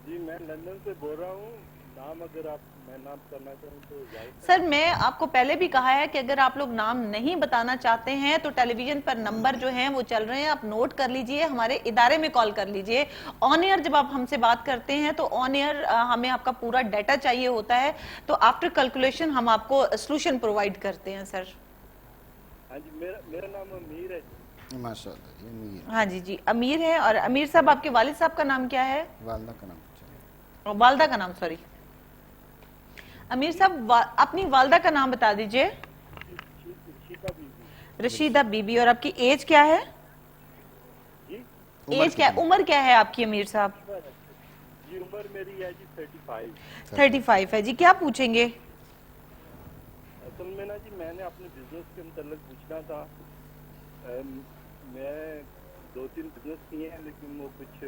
Speaker 6: جی میں لندن سے بول رہا ہوں، نام اگر آپ میں نام کرنا چاہوں تو
Speaker 1: سر میں آپ کو پہلے بھی کہا ہے کہ اگر آپ لوگ نام نہیں بتانا چاہتے ہیں تو ٹیلی ویژن پر نمبر جو ہیں وہ چل رہے ہیں، آپ نوٹ کر لیجئے، ہمارے ادارے میں کال کر لیجئے۔ آن ایئر جب آپ ہم سے بات کرتے ہیں تو آن ایئر ہمیں آپ کا پورا ڈیٹا چاہیے ہوتا ہے، تو آفٹر کیلکولیشن ہم آپ کو سلوشن پرووائیڈ کرتے ہیں سر۔
Speaker 6: ہاں جی میرا نام امیر ہے۔
Speaker 7: ماشاءاللہ جی امیر۔
Speaker 1: ہاں جی جی امیر ہے۔ اور امیر صاحب آپ کے والد صاحب کا نام کیا ہے؟
Speaker 7: والدہ کا نام،
Speaker 1: والدہ کا نام، سوری امیر صاحب اپنی والدہ کا نام بتا دیجئے۔ رشیدہ بی بی۔ اور آپ کی ایج کیا ہے؟ ایج کیا ہے، عمر کیا ہے آپ کی امیر صاحب؟
Speaker 6: جی عمر میری ہے جی 35۔
Speaker 1: 35 ہے جی، کیا پوچھیں گے؟
Speaker 6: اصل میں نا جی میں نے اپنے بزنس کے متعلق پوچھنا تھا، میں 2-3 بزنس کیے ہیں لیکن وہ کچھ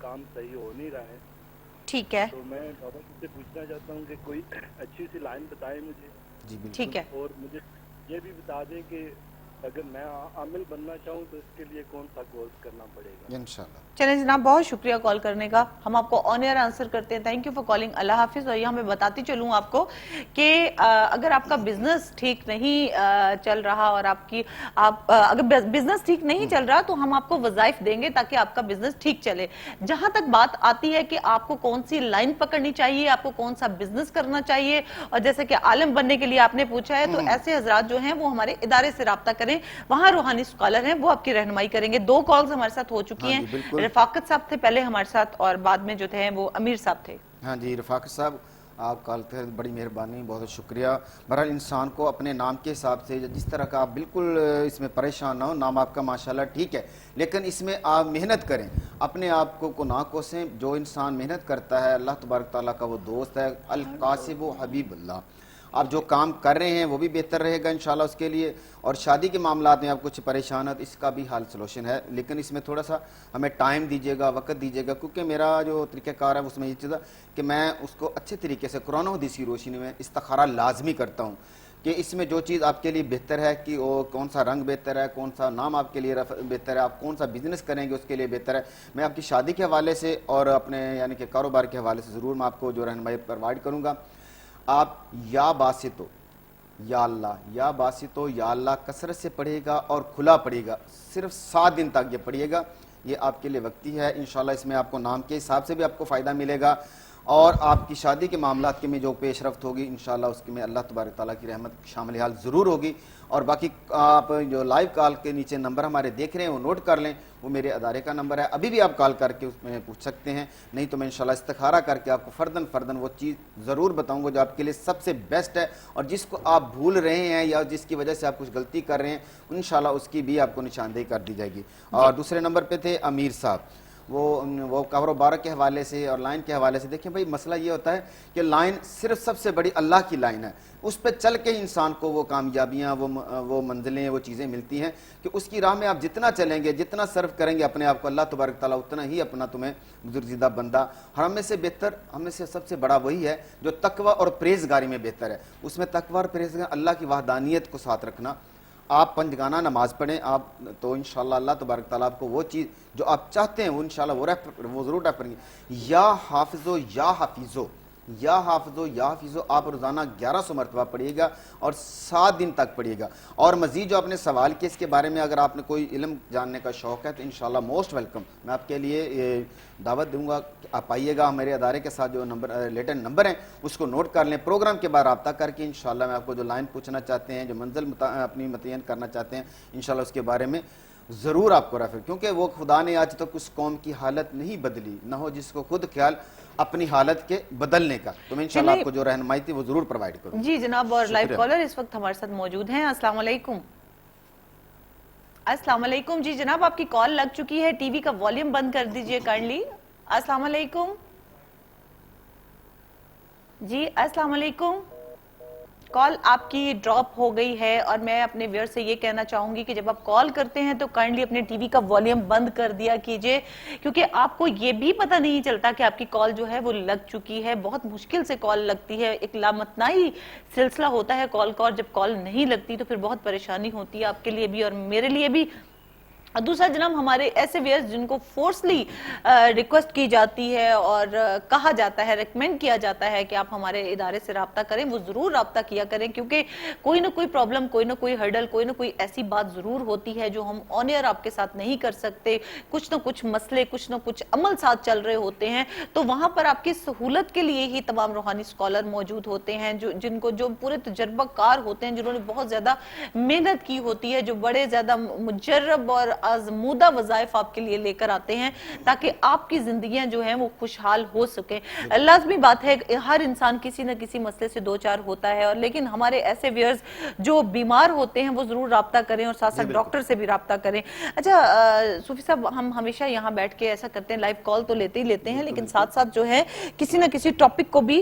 Speaker 6: کام صحیح ہو نہیں رہا ہے،
Speaker 1: ٹھیک ہے،
Speaker 6: تو میں بابا جی سے پوچھنا چاہتا ہوں کہ کوئی اچھی سی لائن بتائیں مجھے،
Speaker 7: جی بالکل،
Speaker 1: ٹھیک ہے۔
Speaker 6: اور مجھے یہ بھی بتا دیں کہ اگر میں عامل بننا چاہوں تو اس کے لیے کون سا کورس کرنا پڑے گا؟
Speaker 7: انشاءاللہ۔
Speaker 1: چلیں جناب بہت شکریہ کال کرنے کا، ہم آپ کو آن ایئر آنسر کرتے ہیں۔ تھینک یو فار کالنگ، اللہ حافظ۔ اور یہاں میں بتاتی چلوں آپ کو کہ اگر آپ کا بزنس ٹھیک نہیں چل رہا اور اگر بزنس ٹھیک نہیں چل رہا تو ہم آپ کو وظائف دیں گے تاکہ آپ کا بزنس ٹھیک چلے۔ جہاں تک بات آتی ہے کہ آپ کو کون سی لائن پکڑنی چاہیے، آپ کو کون سا بزنس کرنا چاہیے، اور جیسے کہ عالم بننے کے لیے آپ نے پوچھا ہے، تو ایسے حضرات جو ہیں وہ ہمارے ادارے سے رابطہ کریں، وہاں روحانی اسکالر ہیں، وہ آپ کی رہنمائی کریں گے۔ 2 کالز ہمارے ساتھ ہو چکی ہیں، رفاقت صاحب تھے پہلے ہمارے ساتھ اور بعد میں جو تھے وہ امیر صاحب تھے۔
Speaker 7: ہاں جی رفاقت صاحب آپ کال پہ بڑی مہربانی، بہت شکریہ۔ بہرحال انسان کو اپنے نام کے حساب سے جس طرح کا آپ بالکل اس میں پریشان نہ ہو، نام آپ کا ماشاءاللہ ٹھیک ہے، لیکن اس میں آپ محنت کریں، اپنے آپ کو نہ کوسیں۔ جو انسان محنت کرتا ہے اللہ تبارک تعالیٰ کا وہ دوست ہے، القاسب و حبیب اللہ۔ آپ جو کام کر رہے ہیں وہ بھی بہتر رہے گا انشاءاللہ اس کے لیے، اور شادی کے معاملات میں آپ کچھ پریشان ہے تو اس کا بھی حل سلوشن ہے، لیکن اس میں تھوڑا سا ہمیں ٹائم دیجیے گا، وقت دیجیے گا، کیونکہ میرا جو طریقہ کار ہے اس میں یہ چیز ہے کہ میں اس کو اچھے طریقے سے قرآن و حدیث کی روشنی میں استخارہ لازمی کرتا ہوں کہ اس میں جو چیز آپ کے لیے بہتر ہے کہ وہ کون سا رنگ بہتر ہے، کون سا نام آپ کے لیے بہتر ہے، آپ کون سا بزنس کریں گے اس کے لیے بہتر ہے۔ میں آپ کی شادی کے حوالے سے اور اپنے یعنی کہ کاروبار کے حوالے سے ضرور میں آپ کو جو رہنمائی پرووائڈ کروں گا۔ آپ یا باسطو یا اللہ، یا باسطو یا اللہ کثرت سے پڑھے گا اور کھلا پڑھے گا، صرف 7 دن تک یہ پڑھیے گا، یہ آپ کے لیے وقتی ہے، انشاءاللہ اس میں آپ کو نام کے حساب سے بھی آپ کو فائدہ ملے گا، اور آپ کی شادی کے معاملات کے میں جو پیش رفت ہوگی انشاءاللہ اس کے میں اللہ تبارک تعالیٰ کی رحمت شامل حال ضرور ہوگی. اور باقی آپ جو لائیو کال کے نیچے نمبر ہمارے دیکھ رہے ہیں وہ نوٹ کر لیں, وہ میرے ادارے کا نمبر ہے, ابھی بھی آپ کال کر کے اس میں پوچھ سکتے ہیں, نہیں تو میں انشاءاللہ استخارہ کر کے آپ کو فرداً وہ چیز ضرور بتاؤں گا جو آپ کے لیے سب سے بیسٹ ہے, اور جس کو آپ بھول رہے ہیں یا جس کی وجہ سے آپ کچھ غلطی کر رہے ہیں انشاءاللہ اس کی بھی آپ کو نشاندہی کر دی جائے گی. اور دوسرے نمبر پہ تھے امیر صاحب, وہ کاروبار کے حوالے سے اور لائن کے حوالے سے. دیکھیں بھائی مسئلہ یہ ہوتا ہے کہ لائن صرف سب سے بڑی اللہ کی لائن ہے, اس پہ چل کے انسان کو وہ کامیابیاں وہ منزلیں وہ چیزیں ملتی ہیں کہ اس کی راہ میں آپ جتنا چلیں گے جتنا صرف کریں گے اپنے آپ کو اللہ تبارک تعالیٰ اتنا ہی اپنا تمہیں گزرزیدہ بندہ. ہم میں سے بہتر ہم میں سے سب سے بڑا وہی ہے جو تقوی اور پرہیزگاری میں بہتر ہے. اس میں تقوی اور پرہیزگاری اللہ کی وحدانیت کو ساتھ رکھنا. آپ پنجگانہ نماز پڑھیں آپ تو انشاءاللہ اللہ تبارک تعالیٰ آپ کو وہ چیز جو آپ چاہتے ہیں وہ انشاءاللہ وہ ضرور ریفر کریں گے. یا حافظو یا حفیظو یا حافظو یا حفیظو آپ روزانہ 1100 مرتبہ پڑھیے گا اور 7 دن تک پڑھیے گا. اور مزید جو آپ نے سوال کیا اس کے بارے میں اگر آپ نے کوئی علم جاننے کا شوق ہے تو انشاءاللہ موسٹ ویلکم, میں آپ کے لیے دعوت دوں گا کہ آپ آئیے گا. میرے ادارے کے ساتھ جو ریلیٹڈ نمبر ہیں اس کو نوٹ کر لیں, پروگرام کے بعد رابطہ کر کے انشاءاللہ میں آپ کو جو لائن پوچھنا چاہتے ہیں جو منزل اپنی متعین کرنا چاہتے ہیں انشاءاللہ اس کے بارے میں ضرور آپ کو ریفر, کیونکہ وہ خدا نے آج تک اس قوم کی حالت نہیں بدلی, نہ ہو جس کو خود خیال اپنی حالت کے بدلنے کا. تو میں انشاءاللہ آپ کو جو رہنمائی تھی وہ ضرور پرووائڈ کروں.
Speaker 1: جی جناب, اور لائیو کالر اس وقت ہمارے ساتھ موجود ہیں. السلام علیکم. السلام علیکم. جی جناب آپ کی کال لگ چکی ہے, ٹی وی کا والیوم بند کر دیجئے کائنڈلی. السلام علیکم. جی السلام علیکم. کال آپ کی ڈراپ ہو گئی ہے, اور میں اپنے ویئر سے یہ کہنا چاہوں گی کہ جب آپ کال کرتے ہیں تو کائنڈلی اپنے ٹی وی کا والیوم بند کر دیا کیجئے, کیونکہ آپ کو یہ بھی پتہ نہیں چلتا کہ آپ کی کال جو ہے وہ لگ چکی ہے. بہت مشکل سے کال لگتی ہے, ایک لامتناہی سلسلہ ہوتا ہے کال کا, اور جب کال نہیں لگتی تو پھر بہت پریشانی ہوتی ہے آپ کے لیے بھی اور میرے لیے بھی. دوسرا جناب ہمارے ایسے ویئرز جن کو فورسلی ریکویسٹ کی جاتی ہے اور کہا جاتا ہے, ریکمینڈ کیا جاتا ہے کہ آپ ہمارے ادارے سے رابطہ کریں, وہ ضرور رابطہ کیا کریں, کیونکہ کوئی نہ کوئی پرابلم, کوئی نہ کوئی ہرڈل, کوئی نہ کوئی ایسی بات ضرور ہوتی ہے جو ہم آن ایئر آپ کے ساتھ نہیں کر سکتے. کچھ نہ کچھ مسئلے, کچھ نہ کچھ عمل ساتھ چل رہے ہوتے ہیں, تو وہاں پر آپ کی سہولت کے لیے ہی تمام روحانی اسکالر موجود ہوتے ہیں جو پورے تجربہ کار ہوتے ہیں, جنہوں نے بہت زیادہ محنت کی ہوتی ہے, جو بڑے زیادہ مجرب اور آزمودہ وظائف آپ کے لیے لے کر آتے ہیں تاکہ آپ کی زندگیاں جو ہیں وہ خوشحال ہو سکیں. لازمی بات ہے ہر انسان کسی نہ کسی مسئلے سے دو چار ہوتا ہے, اور لیکن ہمارے ایسے ویئرز جو بیمار ہوتے ہیں وہ ضرور رابطہ کریں اور ساتھ ساتھ ڈاکٹر سے بھی رابطہ کریں. اچھا صوفی صاحب, ہم ہمیشہ یہاں بیٹھ کے ایسا کرتے ہیں, لائیو کال تو لیتے ہی لیتے ہیں لیکن ساتھ ساتھ جو ہے کسی نہ کسی ٹاپک کو بھی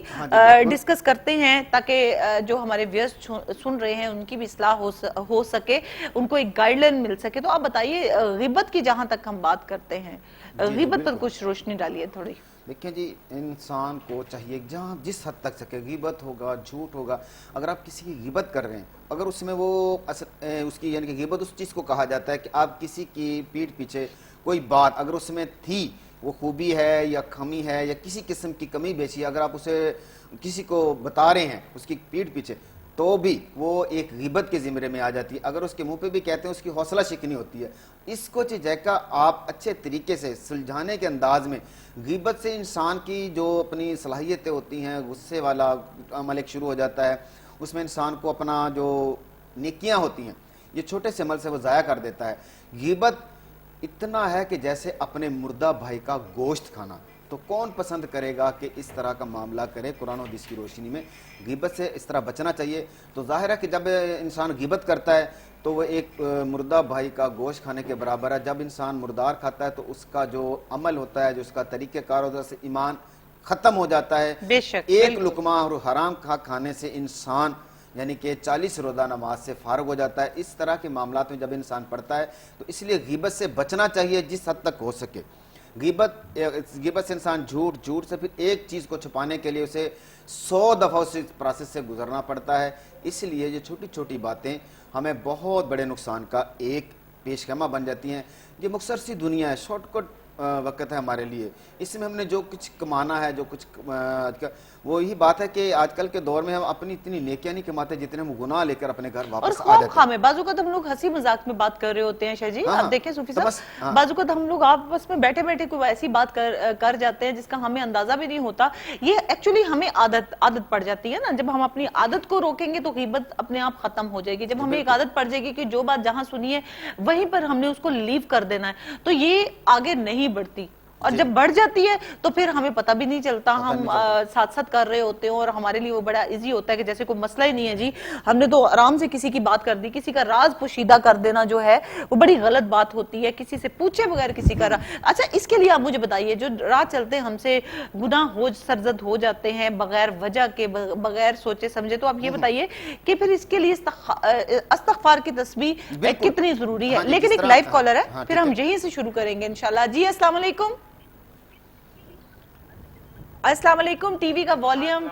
Speaker 1: ڈسکس کرتے ہیں تاکہ جو ہمارے ویئرز سن رہے ہیں ان کی بھی اصلاح ہو سکے, ان کو ایک گائیڈ لائن مل سکے. تو آپ بتائیے غیبت کی جہاں تک ہم بات کرتے ہیں, غیبت پر کچھ روشنی ڈالیے تھوڑی.
Speaker 7: دیکھیں جی, انسان کو چاہیے جہاں جس حد تک سکے, غیبت ہوگا, جھوٹ ہوگا, اگر آپ کسی کی غیبت کر رہے ہیں, اگر اس میں وہ اس کی یعنی کہ غیبت اس چیز کو کہا جاتا ہے کہ آپ کسی کی پیٹھ پیچھے کوئی بات اگر اس میں تھی, وہ خوبی ہے یا کمی ہے یا کسی قسم کی کمی بیشی ہے, اگر آپ اسے کسی کو بتا رہے ہیں اس کی پیٹھ پیچھے, تو بھی وہ ایک غیبت کے زمرے میں آ جاتی ہے. اگر اس کے منہ پہ بھی کہتے ہیں اس کی حوصلہ شکنی ہوتی ہے. اس کو جیکا آپ اچھے طریقے سے سلجھانے کے انداز میں, غیبت سے انسان کی جو اپنی صلاحیتیں ہوتی ہیں, غصے والا عمل ایک شروع ہو جاتا ہے, اس میں انسان کو اپنا جو نیکیاں ہوتی ہیں یہ چھوٹے سے عمل سے وہ ضائع کر دیتا ہے. غیبت اتنا ہے کہ جیسے اپنے مردہ بھائی کا گوشت کھانا, تو کون پسند کرے گا کہ اس طرح کا معاملہ کرے. قرآن و حدیث کی روشنی میں غیبت سے اس طرح بچنا چاہیے. تو ظاہر ہے کہ جب انسان غیبت کرتا ہے تو وہ ایک مردہ بھائی کا گوشت کھانے کے برابر ہے. جب انسان مردار کھاتا ہے تو اس کا جو عمل ہوتا ہے, جو اس کا طریقہ کار ہوتا ہے, اس سے ایمان ختم ہو جاتا ہے.
Speaker 1: بے شک
Speaker 7: ایک لقمہ اور حرام کھانے سے انسان یعنی کہ 40 روزہ نماز سے فارغ ہو جاتا ہے. اس طرح کے معاملات میں جب انسان پڑتا ہے تو اس لیے غیبت سے بچنا چاہیے جس حد تک ہو سکے. غیبت سے انسان جھوٹ سے پھر ایک چیز کو چھپانے کے لیے اسے 100 دفعہ اس پروسیس سے گزرنا پڑتا ہے. اس لیے یہ چھوٹی چھوٹی باتیں ہمیں بہت بڑے نقصان کا ایک پیش خیمہ بن جاتی ہیں. یہ مختصر سی دنیا ہے, شارٹ کٹ वक्त है हमारे लिए। इसमें हमने जो कुछ कमाना है, जो कुछ वो यही बात है कि आजकल के दौर में हम अपनी इतनी नेकियां नहीं कमाते जितने हम गुनाह लेकर अपने घर
Speaker 1: और
Speaker 7: वापस आ
Speaker 1: खौफ
Speaker 7: जाते हैं।
Speaker 1: खामे बाजू का तो हम लोग हंसी मजाक में बात कर रहे होते हैं शाह जी,
Speaker 7: हाँ,
Speaker 1: आप देखें सूफी
Speaker 7: तो
Speaker 1: साहब,
Speaker 7: बस, हाँ।
Speaker 1: बाजू का तो हम लोग आपस में बैठे बैठे कोई ऐसी बात कर जाते हैं जिसका हमें अंदाजा भी नहीं होता। ये एक्चुअली हमें आदत पड़ जाती है ना, जब हम अपनी आदत को रोकेंगे तो गीबत अपने आप खत्म हो जाएगी। जब हमें एक आदत पड़ जाएगी कि जो बात जहां सुनी है वहीं पर हमने उसको लीव कर देना है, तो ये आगे नहीं बढ़ती। और जब बढ़ जाती है तो फिर हमें पता भी नहीं चलता, हम साथ साथ कर रहे होते हैं और हमारे लिए वो बड़ा इजी होता है कि जैसे कोई मसला ही नहीं है जी, हमने तो आराम से किसी की बात कर दी। किसी का राज पोशीदा कर देना जो है वो बड़ी गलत बात होती है, किसी से पूछे बगैर किसी का अच्छा, इसके लिए आप मुझे बताइए, जो रात चलते हमसे गुनाह हो सरजद हो जाते हैं बगैर वजह के, बगैर सोचे समझे, तो आप ये बताइए कि फिर इसके लिए इस्तग़फ़ार की तस्बीह कितनी जरूरी है। लेकिन एक लाइव कॉलर है, फिर हम यहीं से शुरू करेंगे इंशाल्लाह। जी अस्सलाम वालेकुम। अस्सलाम वालेकुम। टीवी का वॉल्यूम,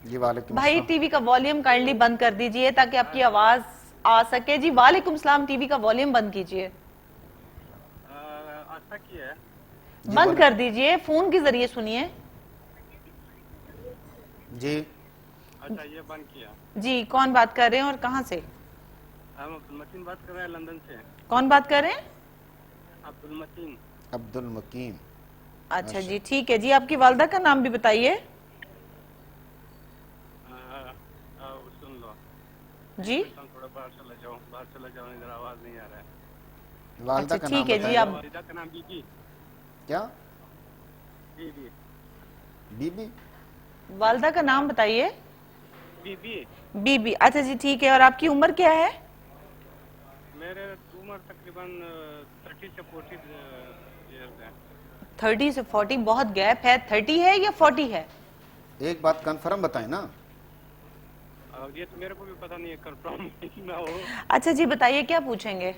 Speaker 7: जी वालेकुम
Speaker 1: भाई टीवी का वॉल्यूम काइंडली बंद कर दीजिए ताकि आपकी आवाज आ सके। जी वालेकुम सलाम, टीवी का वॉल्यूम बंद कीजिए,
Speaker 6: अच्छा की है
Speaker 1: बंद कर दीजिए, फोन के जरिए सुनिए
Speaker 7: जी।
Speaker 6: अच्छा ये बंद किया।
Speaker 1: जी कौन बात कर रहे हैं और कहाँ से?
Speaker 6: हम अब्दुल मतीन बात कर रहे हैं लंदन से।
Speaker 1: कौन बात कर रहे हैं?
Speaker 6: अब्दुल मतीन।
Speaker 7: अब्दुल मकीम।
Speaker 1: अच्छा जी ठीक है जी, आपकी वालदा का नाम भी बताइए।
Speaker 6: सुन लो
Speaker 1: जी
Speaker 6: थोड़ा बाहर चला जाओ, इधर आवाज नहीं आ रहा है।
Speaker 7: वालदा
Speaker 1: अच्छा
Speaker 7: का नाम
Speaker 1: ठीक है जी,
Speaker 7: बताइए।
Speaker 1: आप
Speaker 6: वालिदा का नाम बीबी।
Speaker 7: क्या?
Speaker 6: बीबी।
Speaker 7: बीबी।
Speaker 1: वालदा का नाम बताइए।
Speaker 6: बीबी।
Speaker 1: बीबी, अच्छा जी ठीक है। और आपकी उम्र क्या है?
Speaker 6: मेरे उम्र तकरीबन 30 से 40 इयर्स है।
Speaker 1: 30 से 40 बहुत गैप है। 30 है या 40 है?
Speaker 7: एक बात कंफर्म बताएं ना।
Speaker 6: ये तो मेरे को भी पता नहीं है, कंफर्म ना हो।
Speaker 1: अच्छा जी बताइए, क्या पूछेंगे?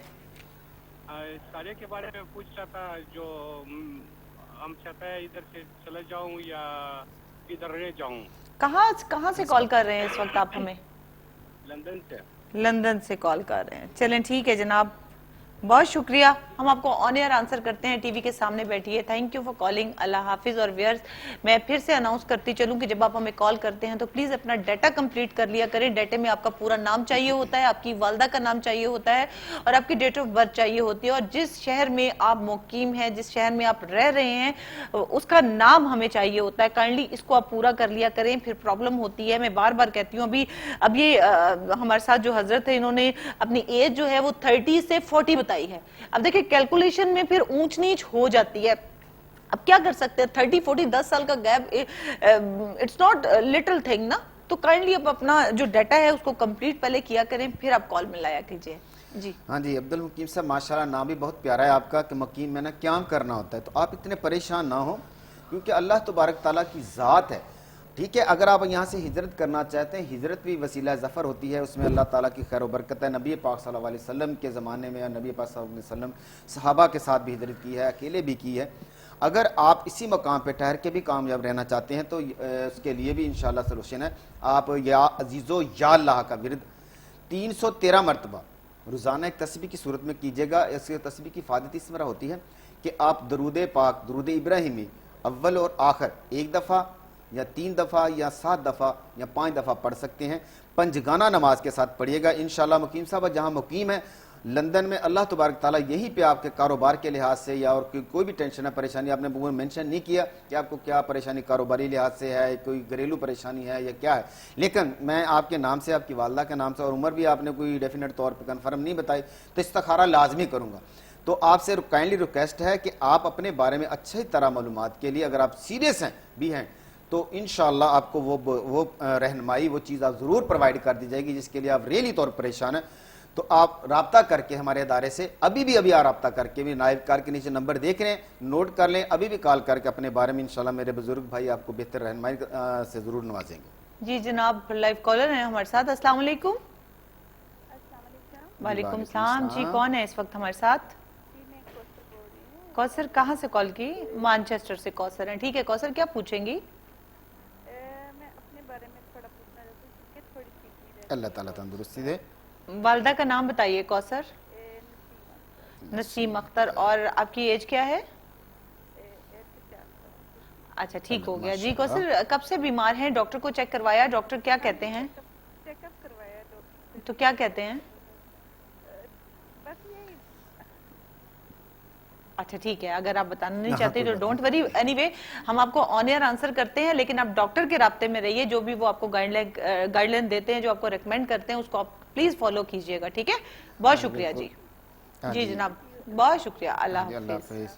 Speaker 6: सारे के बारे में पूछ रहा था, जो हम चाहते हैं इधर से चले जाऊं या इधर रह जाऊं।
Speaker 1: कहाँ से कॉल कर रहे हैं इस वक्त आप हमें?
Speaker 6: लंदन से।
Speaker 1: लंदन से कॉल कर रहे हैं, चलें ठीक है जनाब, बहुत शुक्रिया। हम आपको ऑन एयर आंसर करते हैं, टीवी के सामने बैठिए। थैंक यू फॉर कॉलिंग, अल्लाह हाफिज। और व्यूअर्स, मैं फिर से अनाउंस करती चलूं कि जब आप हमें कॉल करते हैं तो प्लीज अपना डाटा कंप्लीट कर लिया करें। डाटे में आपका पूरा नाम चाहिए होता है, आपकी वालदा का नाम चाहिए होता है और आपकी डेट ऑफ बर्थ चाहिए होती है, और जिस शहर में आप मुकीम हैं, जिस शहर में आप रह रहे हैं, उसका नाम हमें चाहिए होता है। काइंडली इसको आप पूरा कर लिया करें, फिर प्रॉब्लम होती है। मैं बार बार कहती हूँ, अब ये हमारे साथ जो हजरत है, इन्होंने अपनी एज जो है वो 30 से 40 बताई है। अब देखिए कैलकुलेशन में फिर ऊंच नीच हो जाती है, अब क्या कर सकते हैं? 30-40 10 साल का gap, it's not little thing ना। तो काइंडली आप अपना जो डाटा है उसको कंप्लीट पहले किया करें, फिर आप कॉल में लाया कीजिए। जी
Speaker 7: हाँ जी, अब्दुल मकीम साहब माशाल्लाह, नाम भी बहुत प्यारा है आपका कि मकीम में ना क्या करना होता है। तो आप इतने परेशान ना हो, क्योंकि अल्लाह तबारक ताला की ज़ात है। ठीक है, अगर आप यहाँ से हिजरत करना चाहते हैं, हिजरत भी वसीला ज़फ़र होती है, उसमें अल्लाह ताला की खैर व बरकत है। नबी पाक सल्लल्लाहु अलैहि वसल्लम के ज़माने में नबी पाक सल्लल्लाहु अलैहि वसल्लम सहाबा के साथ भी हिजरत की है, अकेले भी की है। अगर आप इसी मकाम पे ठहर के भी कामयाब रहना चाहते हैं तो उसके लिए भी इंशाल्लाह सलूशन है। आप या अजीज़ो या अल्लाह का विरद 313 मरतबा रोज़ाना एक तस्बीह की सूरत में कीजिएगा। इस तस्बीह की फ़ायदे इस तरह होती है कि आप दरूद पाक, दरूद इब्राहिमी अव्वल और आखिर एक दफ़ा या 3 दफ़ा या 7 दफ़ा या 5 दफ़ा पढ़ सकते हैं। पंजगाना नमाज के साथ पढ़िएगा इंशाल्लाह। मुकीम साहब जहाँ मुकीम है लंदन में, अल्लाह तबारक ताला यहीं पे आपके कारोबार के लिहाज से या और कोई भी टेंशन है, परेशानी, आपने वो मेंशन नहीं किया कि आपको क्या परेशानी कारोबारी लिहाज से है, कोई घरेलू परेशानी है या क्या है, लेकिन मैं आपके नाम से, आपकी वालदा के नाम से और उम्र भी आपने कोई डेफिनेट तौर पर कन्फर्म नहीं बताई, तो इस्तिखारा लाजमी करूँगा। तो आपसे काइंडली रिक्वेस्ट है कि आप अपने बारे में अच्छी तरह मालूमात के लिए, अगर आप सीरियस हैं भी हैं, तो इंशाल्लाह आपको वो रहनुमाई, वो चीज़ आप ज़रूर प्रोवाइड कर दी जाएगी जिसके लिए आप रियली तौर पर परेशान हैं। तो आप राब्ता करके हमारे अदारे से अभी आप राब्ता करके भी, नायब कार के नीचे नंबर देख रहे हैं, नोट कर लें, अभी भी कॉल करके अपने बारे में इंशाल्लाह मेरे बुजुर्ग भाई आपको बेहतर रहनुमाई से ज़रूर नवाजेंगे।
Speaker 1: जी जनाब, लाइव कॉलर हैं हमारे साथ। अस्सलाम वालेकुम। वालेकुम सलाम जी, कौन है इस वक्त हमारे साथ? कौसर, कहाँ से कॉल की? मैनचेस्टर से कौसर हैं। ठीक है कौसर, क्या पूछेंगी?
Speaker 5: मैं अपने बारे में थोड़ा पूछना चाहती हूँ कि थोड़ी सीखनी है।
Speaker 7: अल्लाह ताला तंदुरुस्ती दे।
Speaker 1: वालदा का नाम बताइए कौसर। नसीम अख्तर। और आपकी एज क्या है? अच्छा, ठीक हो गया जी। कौसर कब से बीमार हैं? डॉक्टर को चेक करवाया? डॉक्टर क्या कहते हैं?
Speaker 5: चेकअप करवाया डॉक्टर
Speaker 1: तो क्या कहते हैं?
Speaker 5: से, बस यही
Speaker 1: अच्छा, ठीक है, अगर आप बताना नहीं चाहते तो डोंट वरी। एनीवे, हम आपको ऑन एयर आंसर करते हैं, लेकिन आप डॉक्टर के राब्ते में रहिए। जो भी वो आपको गाइडलाइन देते हैं, जो आपको रेकमेंड करते हैं, उसको आप प्लीज फॉलो कीजिएगा, ठीक है? बहुत शुक्रिया जी। जी जनाब, बहुत शुक्रिया। अल्लाह हाफिज।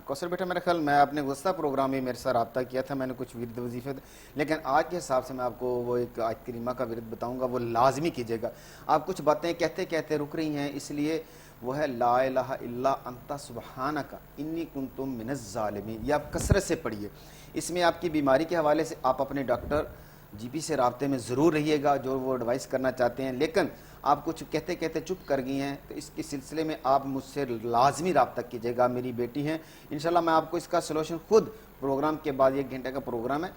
Speaker 7: कौसर बेटा, मेरा ख्याल मैं आपने गुज़श्ता प्रोग्राम में मेरे साथ रब्ता किया था, मैंने कुछ विरद वजीफे, लेकिन आज के हिसाब से मैं आपको वो एक आयत करीमा का विरद बताऊंगा, वो लाजमी कीजिएगा। आप कुछ बातें कहते कहते रुक रही हैं, इसलिए वो है ला इलाहा इल्ला अंता सुब्हानका इन्नी कुन्तु मिनज़ ज़ालिमीन। ये आप कसरत से पढ़िए। इसमें आपकी बीमारी के हवाले से आप अपने डॉक्टर जीपी से राब्ते में ज़रूर रहिएगा, जो वो एडवाइस करना चाहते हैं। लेकिन आप कुछ कहते कहते चुप कर गई हैं, तो इसके सिलसिले में आप मुझसे लाजमी रब्ता कीजिएगा। मेरी बेटी हैं, इंशाल्लाह मैं आपको इसका सलूशन खुद प्रोग्राम के बाद, 1 घंटे का प्रोग्राम है,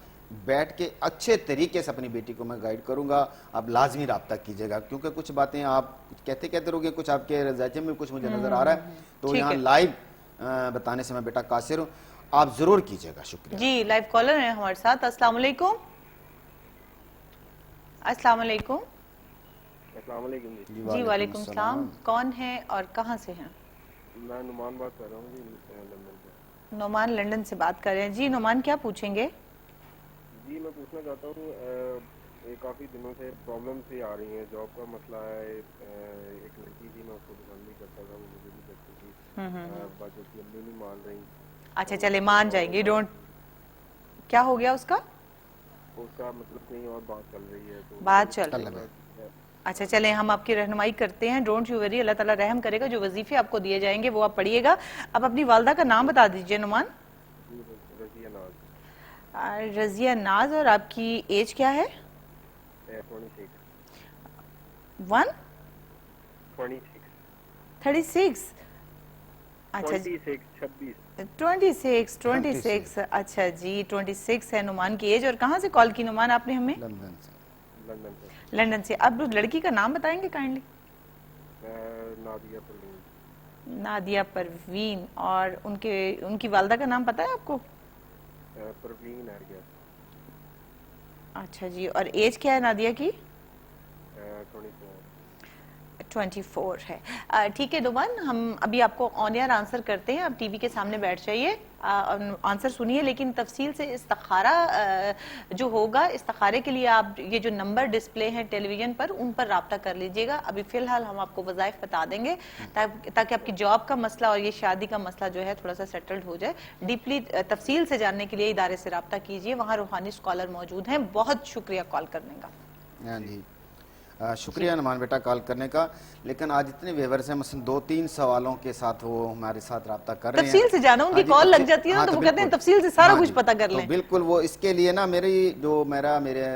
Speaker 7: बैठ के अच्छे तरीके से अपनी बेटी को मैं गाइड करूंगा। आप लाजमी रब्ता कीजिएगा, क्योंकि कुछ बातें आप कहते कहते रहोगे, कुछ आपके रजाचे में कुछ मुझे नज़र आ रहा है, तो यहाँ लाइव बताने से मैं बेटा कासिर हूँ, आप ज़रूर कीजिएगा। शुक्रिया
Speaker 1: जी। लाइव कॉलर है हमारे साथ। अस्सलाम वालेकुम। अस्सलाम वालेकुम।
Speaker 2: अस्सलाम वालेकुम जी।
Speaker 1: जी वालेकुम सलाम। कौन है और कहाँ से हैं?
Speaker 2: मैं नुमान बात कर रहा हूँ जी, लंदन से।
Speaker 1: नोमान लंदन से बात कर रहे हैं जी। नोमान, क्या पूछेंगे?
Speaker 2: जी मैं पूछना चाहता हूँ, काफ़ी दिनों से प्रॉब्लम सी आ रही है, जॉब का मसला है। एक लड़की थी, मैं उसको पसंद नहीं करता था, वो मुझे नहीं करती थी, बाकी उसकी अम्मी नहीं मान रही।
Speaker 1: अच्छा, चले मान जाएंगे। डोंट, क्या हो गया उसका?
Speaker 2: उसका मतलब कहीं और बात चल रही है, तो
Speaker 1: बात चल रही है। अच्छा, चलें, हम आपकी रहनुमाई करते हैं। डोंट यू वरी, अल्लाह ताला रहम करेगा। जो वजीफे आपको दिए जाएंगे वो आप पढ़िएगा। अब अपनी वालदा का नाम बता दीजिए नुमान।
Speaker 2: रज़िया नाज।
Speaker 1: रज़िया नाज। और आपकी एज क्या है?
Speaker 2: 26।
Speaker 1: 1 36। अच्छा, 26। अच्छा जी, 26 है नुमान की एज। और कहाँ से कॉल की नुमान आपने हमें? लंदन से। अब उस लड़की का नाम बताएंगे काइंडली? नादिया परवीन। और उनकी वालदा का नाम पता है आपको?
Speaker 2: परवीन आर्या।
Speaker 1: अच्छा जी। और एज क्या है नादिया की? 24 है। ठीक है नुमान, हम अभी आपको ऑन एयर आंसर करते हैं। आप टीवी के सामने बैठ जाइए, आंसर सुनिए, लेकिन तफसील से इस्तिखारा जो होगा, इस्तिखारे के लिए आप ये जो नंबर डिस्प्ले हैं टेलीविजन पर, उन पर राब्ता कर लीजिएगा। अभी फिलहाल हम आपको वज़ाइफ बता देंगे, ताकि आपकी जॉब का मसला और ये शादी का मसला जो है थोड़ा सा सेटल्ड हो जाए। डीपली तफसील से जानने के लिए इदारे से राब्ता कीजिए, वहाँ रूहानी स्कॉलर मौजूद हैं। बहुत शुक्रिया कॉल करने का।
Speaker 7: हाँ जी, शुक्रिया नुमान बेटा कॉल करने का। लेकिन आज इतने व्यूअर्स हैं, मसलन 2-3 सवालों के साथ वो हमारे साथ रब्ता कर रहे हैं।
Speaker 1: तफसील से जाना, उनकी कॉल लग जाती है ना, तो वो कहते हैं तफसील से सारा कुछ पता कर लें।
Speaker 7: तो बिल्कुल, वो इसके लिए ना मेरे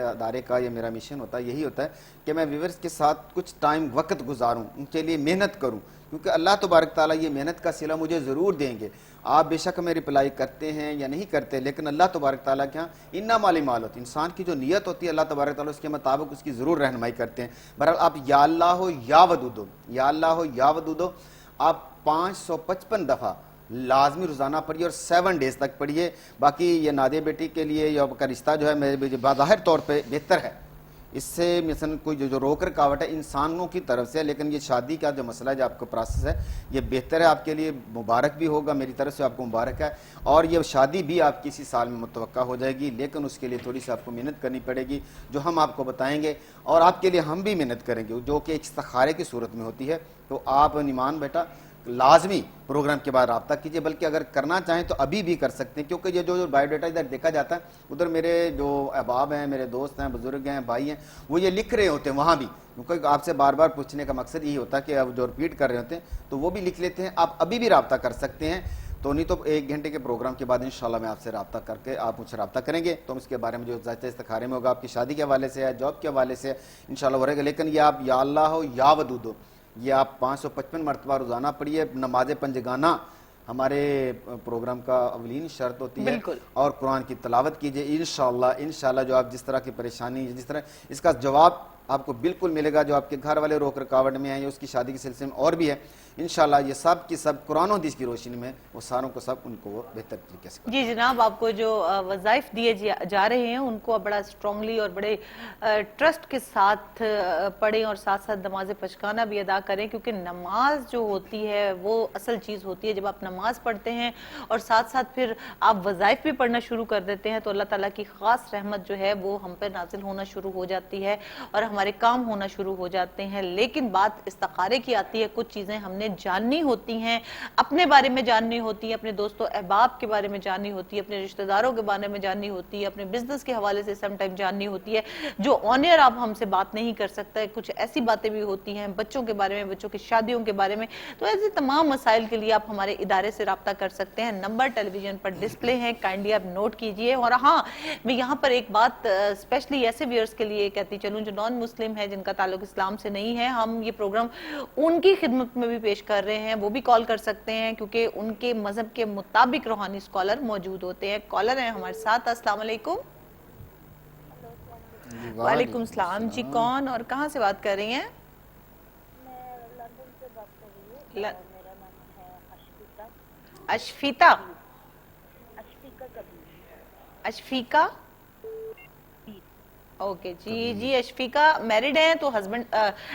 Speaker 7: अदारे का ये मेरा मिशन होता है, यही होता है कि मैं व्यूअर्स के साथ कुछ टाइम वक्त गुजारूं, उनके लिए मेहनत करूं, क्योंकि अल्लाह तबारक ताला ये मेहनत का सिला मुझे ज़रूर देंगे। आप बेशक में रिप्लाई करते हैं या नहीं करते, लेकिन अल्लाह तबारक ताला के यहाँ इन्ना माली माल होती है। इंसान की जो नीयत होती है, अल्लाह तबारक ताला उसके मुताबिक उसकी ज़रूर रहनुमाई करते हैं। बहरहाल आप या अल्लाह हो या वदूदो, या अल्लाह हो या वदूदो आप 555 दफ़ा लाजमी रोज़ाना पढ़िए और 7 डेज़ तक पढ़िए। बाकी ये नादिया बेटी के लिए या का रिश्ता जो है मेरे बाज़ाहिर तौर पर बेहतर है। इससे मिसन कोई जो रोक रकावट है इंसानों की तरफ से, लेकिन ये शादी का जो मसला है, जो आपका प्रोसेस है, ये बेहतर है, आपके लिए मुबारक भी होगा, मेरी तरफ से आपको मुबारक है। और ये शादी भी आपकी इसी साल में मुतवक्का हो जाएगी, लेकिन उसके लिए थोड़ी सी आपको मेहनत करनी पड़ेगी, जो हम आपको बताएंगे, और आपके लिए हम भी मेहनत करेंगे, जो कि इस्तिखारे की सूरत में होती है। तो आप नुमान बेटा लाजमी प्रोग्राम के बाद रब्ता कीजिए, बल्कि अगर करना चाहें तो अभी भी कर सकते हैं, क्योंकि ये जो बायोडाटा इधर देखा जाता है, उधर मेरे जो अहबाब हैं, मेरे दोस्त हैं, बुजुर्ग हैं, भाई हैं, वो ये लिख रहे होते हैं वहाँ भी, क्योंकि आपसे बार बार पूछने का मकसद यही होता है कि अब जो रिपीट कर रहे होते हैं तो वो भी लिख लेते हैं। आप अभी भी रब्ता कर सकते हैं, तो नहीं तो 1 घंटे के प्रोग्राम के बाद इंशाल्लाह मैं आपसे रब्ता करके आप मुझसे रब्ता करेंगे, तो इसके बारे में जो ज़ायते इस्तिखारे में होगा, आपकी शादी के हवाले से है, जॉब के हवाले से इंशाल्लाह रहेगा। लेकिन ये आप या अल्लाह हो या वदूदो, ये आप 555 मरतबा रोज़ाना पढ़िए। नमाज पंजगाना हमारे प्रोग्राम का अवलीन शर्त होती है, और कुरान की तलावत कीजिए। इंशाल्लाह जो आप जिस तरह की परेशानी, जिस तरह इसका जवाब آپ کو بالکل ملے گا. جو آپ کے گھر والے روک رکاوٹ میں ہیں یا اس کی شادی کے سلسلے میں اور بھی ہے, انشاءاللہ یہ سب کی سب قرآن و حدیث کی روشنی میں وہ ساروں کو سب ان کو وہ بہتر طریقے سے.
Speaker 1: جی جناب, آپ کو جو وظائف دیے جا رہے ہیں ان کو بڑا اسٹرانگلی اور بڑے ٹرسٹ کے ساتھ پڑھیں اور ساتھ ساتھ نماز پچکانہ بھی ادا کریں, کیونکہ نماز جو ہوتی ہے وہ اصل چیز ہوتی ہے. جب آپ نماز پڑھتے ہیں اور ساتھ ساتھ پھر آپ وظائف بھی پڑھنا شروع کر دیتے ہیں تو اللہ تعالیٰ کی خاص رحمت جو ہے وہ ہم پہ نازل ہونا شروع ہو جاتی ہے اور ہمارے کام ہونا شروع ہو جاتے ہیں. لیکن بات استخارے کی آتی ہے, کچھ چیزیں ہم نے جاننی ہوتی ہیں, اپنے بارے میں جاننی ہوتی ہے, اپنے دوستوں احباب کے بارے میں جاننی ہوتی ہے, اپنے رشتہ داروں کے بارے میں جاننی ہوتی ہے, اپنے بزنس کے حوالے سے سم ٹائم جاننی ہوتی ہے, جو آن ایئر آپ ہم سے بات نہیں کر سکتا ہے. کچھ ایسی باتیں بھی ہوتی ہیں بچوں کے بارے میں, بچوں کی شادیوں کے بارے میں. تو ایسے تمام مسائل کے لیے آپ ہمارے ادارے سے رابطہ کر سکتے ہیں. نمبر ٹیلی ویژن پر ڈسپلے ہیں, کائنڈلی آپ نوٹ کیجئے. اور ہاں, میں یہاں پر ایک بات اسپیشلی ایسے ویئرز کے لیے کہتی چلوں جو نان مسلم ہے, جن کا تعلق اسلام سے نہیں ہے, ہم یہ پروگرام ان کی خدمت میں بھی پیش کر رہے ہیں. وہ بھی کال کر سکتے ہیں کیونکہ ان کے مذہب کے مطابق روحانی اسکالر موجود ہوتے ہیں. کالر ہیں ہمارے ساتھ. السلام علیکم. وعلیکم السلام. جی کون اور کہاں سے بات کر رہی ہیں؟
Speaker 4: میں لندن سے بات کر رہی ہوں اور میرا نام ہے اشفیقہ.
Speaker 1: اشفیتا.
Speaker 4: اشفیقہ کبیر.
Speaker 1: اشفیقہ. اوکے جی. جی اشفیقہ میرڈ ہیں تو ہسبینڈ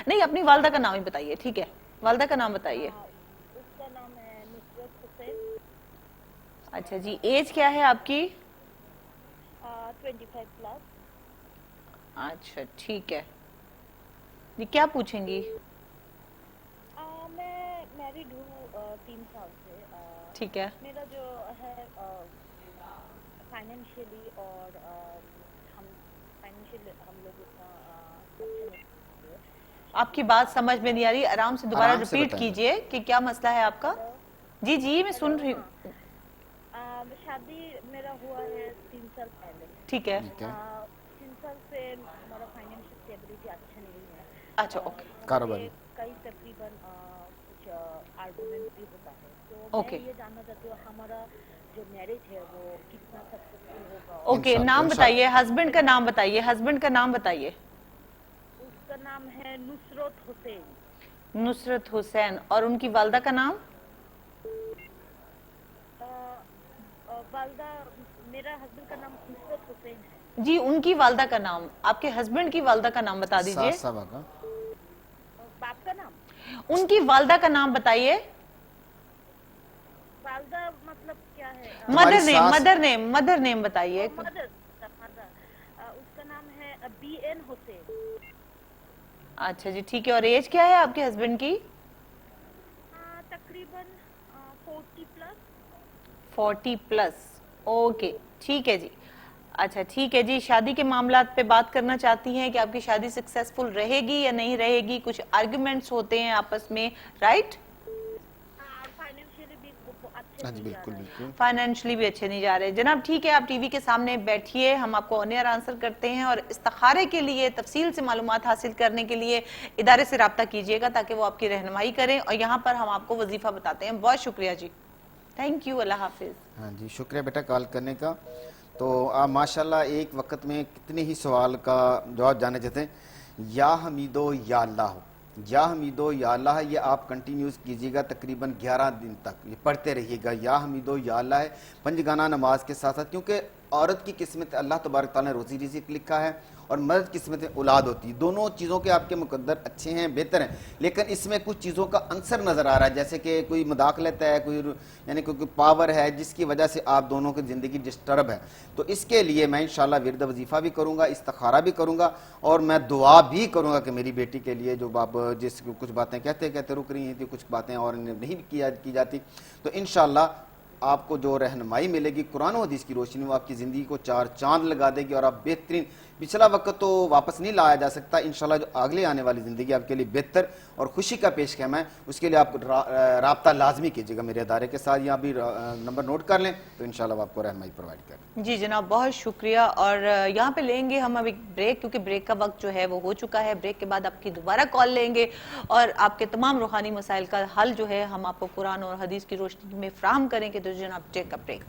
Speaker 1: نہیں, اپنی والدہ کا نام ہی بتائیے. ٹھیک ہے, والدہ کا نام بتائیے.
Speaker 4: اس کا نام ہے نصرت حسین.
Speaker 1: اچھا جی. ایج کیا ہے آپ کی؟
Speaker 4: 25 پلس.
Speaker 1: اچھا ٹھیک ہے جی. کیا پوچھیں گی؟
Speaker 4: میں میریڈ ہوں 3 سال سے.
Speaker 1: ٹھیک ہے.
Speaker 4: میرا جو ہے فائنینشیلی اور ہم لوگ اتنا اچھے نہیں.
Speaker 1: آپ کی بات سمجھ میں نہیں آ رہی, آرام سے دوبارہ ریپیٹ کیجئے کہ کیا مسئلہ ہے آپ کا. جی جی میں سن رہی ہوں.
Speaker 4: شادی میرا ہوا ہے 3 سال پہلے.
Speaker 1: ٹھیک ہے.
Speaker 4: 3 سال سے ہمارا فائنینشیل اسٹیبلٹی اچھا نہیں ہے.
Speaker 1: اچھا اوکے.
Speaker 7: کاروباری
Speaker 4: کئی تقریباً کچھ آرگومنٹ بھی ہوتا ہے. تو میں یہ جاننا چاہتی ہوں ہمارا جو میرج ہے وہ کتنا سکسیسفل ہوگا.
Speaker 1: اوکے, نام بتائیے, ہسبینڈ کا نام بتائیے. ہسبینڈ کا نام بتائیے.
Speaker 4: اس کا نام ہے نصرت حسین.
Speaker 1: نصرت حسین. اور ان کی والدہ کا نام؟
Speaker 4: والدہ, میرا ہسبینڈ کا نام نصرت حسین ہے.
Speaker 1: جی ان کی والدہ کا نام, آپ کے ہسبینڈ کی والدہ کا نام بتا دیجئے.
Speaker 4: باپ کا نام؟
Speaker 1: ان کی والدہ کا نام بتائیے.
Speaker 4: والدہ مطلب کیا ہے؟
Speaker 1: مدر نیم. مدر نیم. مدر نیم بتائیے.
Speaker 4: مدر. اس کا نام ہے BN حسین.
Speaker 1: اچھا جی ٹھیک ہے. اور ایج کیا ہے آپ کے ہسبینڈ کی؟
Speaker 4: تقریباً 40 پلس.
Speaker 1: 40 پلس. اوکے ٹھیک ہے جی. اچھا ٹھیک ہے جی. شادی کے معاملات پہ بات کرنا چاہتی ہیں کہ آپ کی شادی سکسیسفل رہے گی یا نہیں رہے گی. کچھ آرگومنٹس ہوتے ہیں آپس میں, رائٹ؟ فائنینشلی بھی اچھے نہیں جا رہے. جناب ٹھیک ہے, آپ ٹی وی کے سامنے بیٹھیے, ہم آپ کو آن ایئر آنسر کرتے ہیں. اور استخارے کے لیے تفصیل سے معلومات حاصل کرنے کے لیے ادارے سے رابطہ کیجئے گا تاکہ وہ آپ کی رہنمائی کریں. اور یہاں پر ہم آپ کو وظیفہ بتاتے ہیں. بہت شکریہ جی. Thank you. اللہ حافظ.
Speaker 7: ہاں جی شکریہ بیٹا کال کرنے کا. تو آپ ماشاءاللہ ایک وقت میں کتنے ہی سوال کا جواب جاننا چاہتے ہیں. یا حمیدو یا اللہ ہو, یا حمیدو یا اللہ, یہ آپ کنٹینیوز کیجیے گا تقریباً 11 دن تک, یہ پڑھتے رہیے گا. یا حمیدو یا اللہ ہے پنجگانہ نماز کے ساتھ ساتھ, کیونکہ عورت کی قسمت اللہ تبارک تعالیٰ نے روزی رزق لکھا ہے اور مرد قسمت اولاد ہوتی ہے. دونوں چیزوں کے آپ کے مقدر اچھے ہیں, بہتر ہیں, لیکن اس میں کچھ چیزوں کا عنصر نظر آ رہا ہے, جیسے کہ کوئی مداخلت ہے, کوئی یعنی کوئی پاور ہے جس کی وجہ سے آپ دونوں کی زندگی ڈسٹرب ہے. تو اس کے لیے میں انشاءاللہ ورد وظیفہ بھی کروں گا, استخارہ بھی کروں گا, اور میں دعا بھی کروں گا کہ میری بیٹی کے لیے جو باپ جس کچھ باتیں کہتے رک رہی ہیں, کچھ باتیں اور نہیں کی جاتی, تو انشاءاللہ آپ کو جو رہنمائی ملے گی قرآن و حدیث کی روشنی, وہ آپ کی زندگی کو 4 چاند لگا دے گی. اور آپ بہترین, پچھلا وقت تو واپس نہیں لایا جا سکتا, انشاءاللہ جو اگلے آنے والی زندگی آپ کے لیے بہتر اور خوشی کا پیش خیمہ ہے, اس کے لیے آپ رابطہ لازمی کیجیے گا میرے ادارے کے ساتھ. یہاں بھی نمبر نوٹ کر لیں تو انشاءاللہ وہ آپ کو رہنمائی پرووائڈ کریں.
Speaker 1: جی جناب بہت شکریہ. اور یہاں پہ لیں گے ہم اب ایک بریک, کیونکہ بریک کا وقت جو ہے وہ ہو چکا ہے. بریک کے بعد آپ کی دوبارہ کال لیں گے اور آپ کے تمام روحانی مسائل کا حل جو ہے ہم آپ کو قرآن اور حدیث کی روشنی میں فراہم کریں گے. تو جناب ٹیک اے بریک.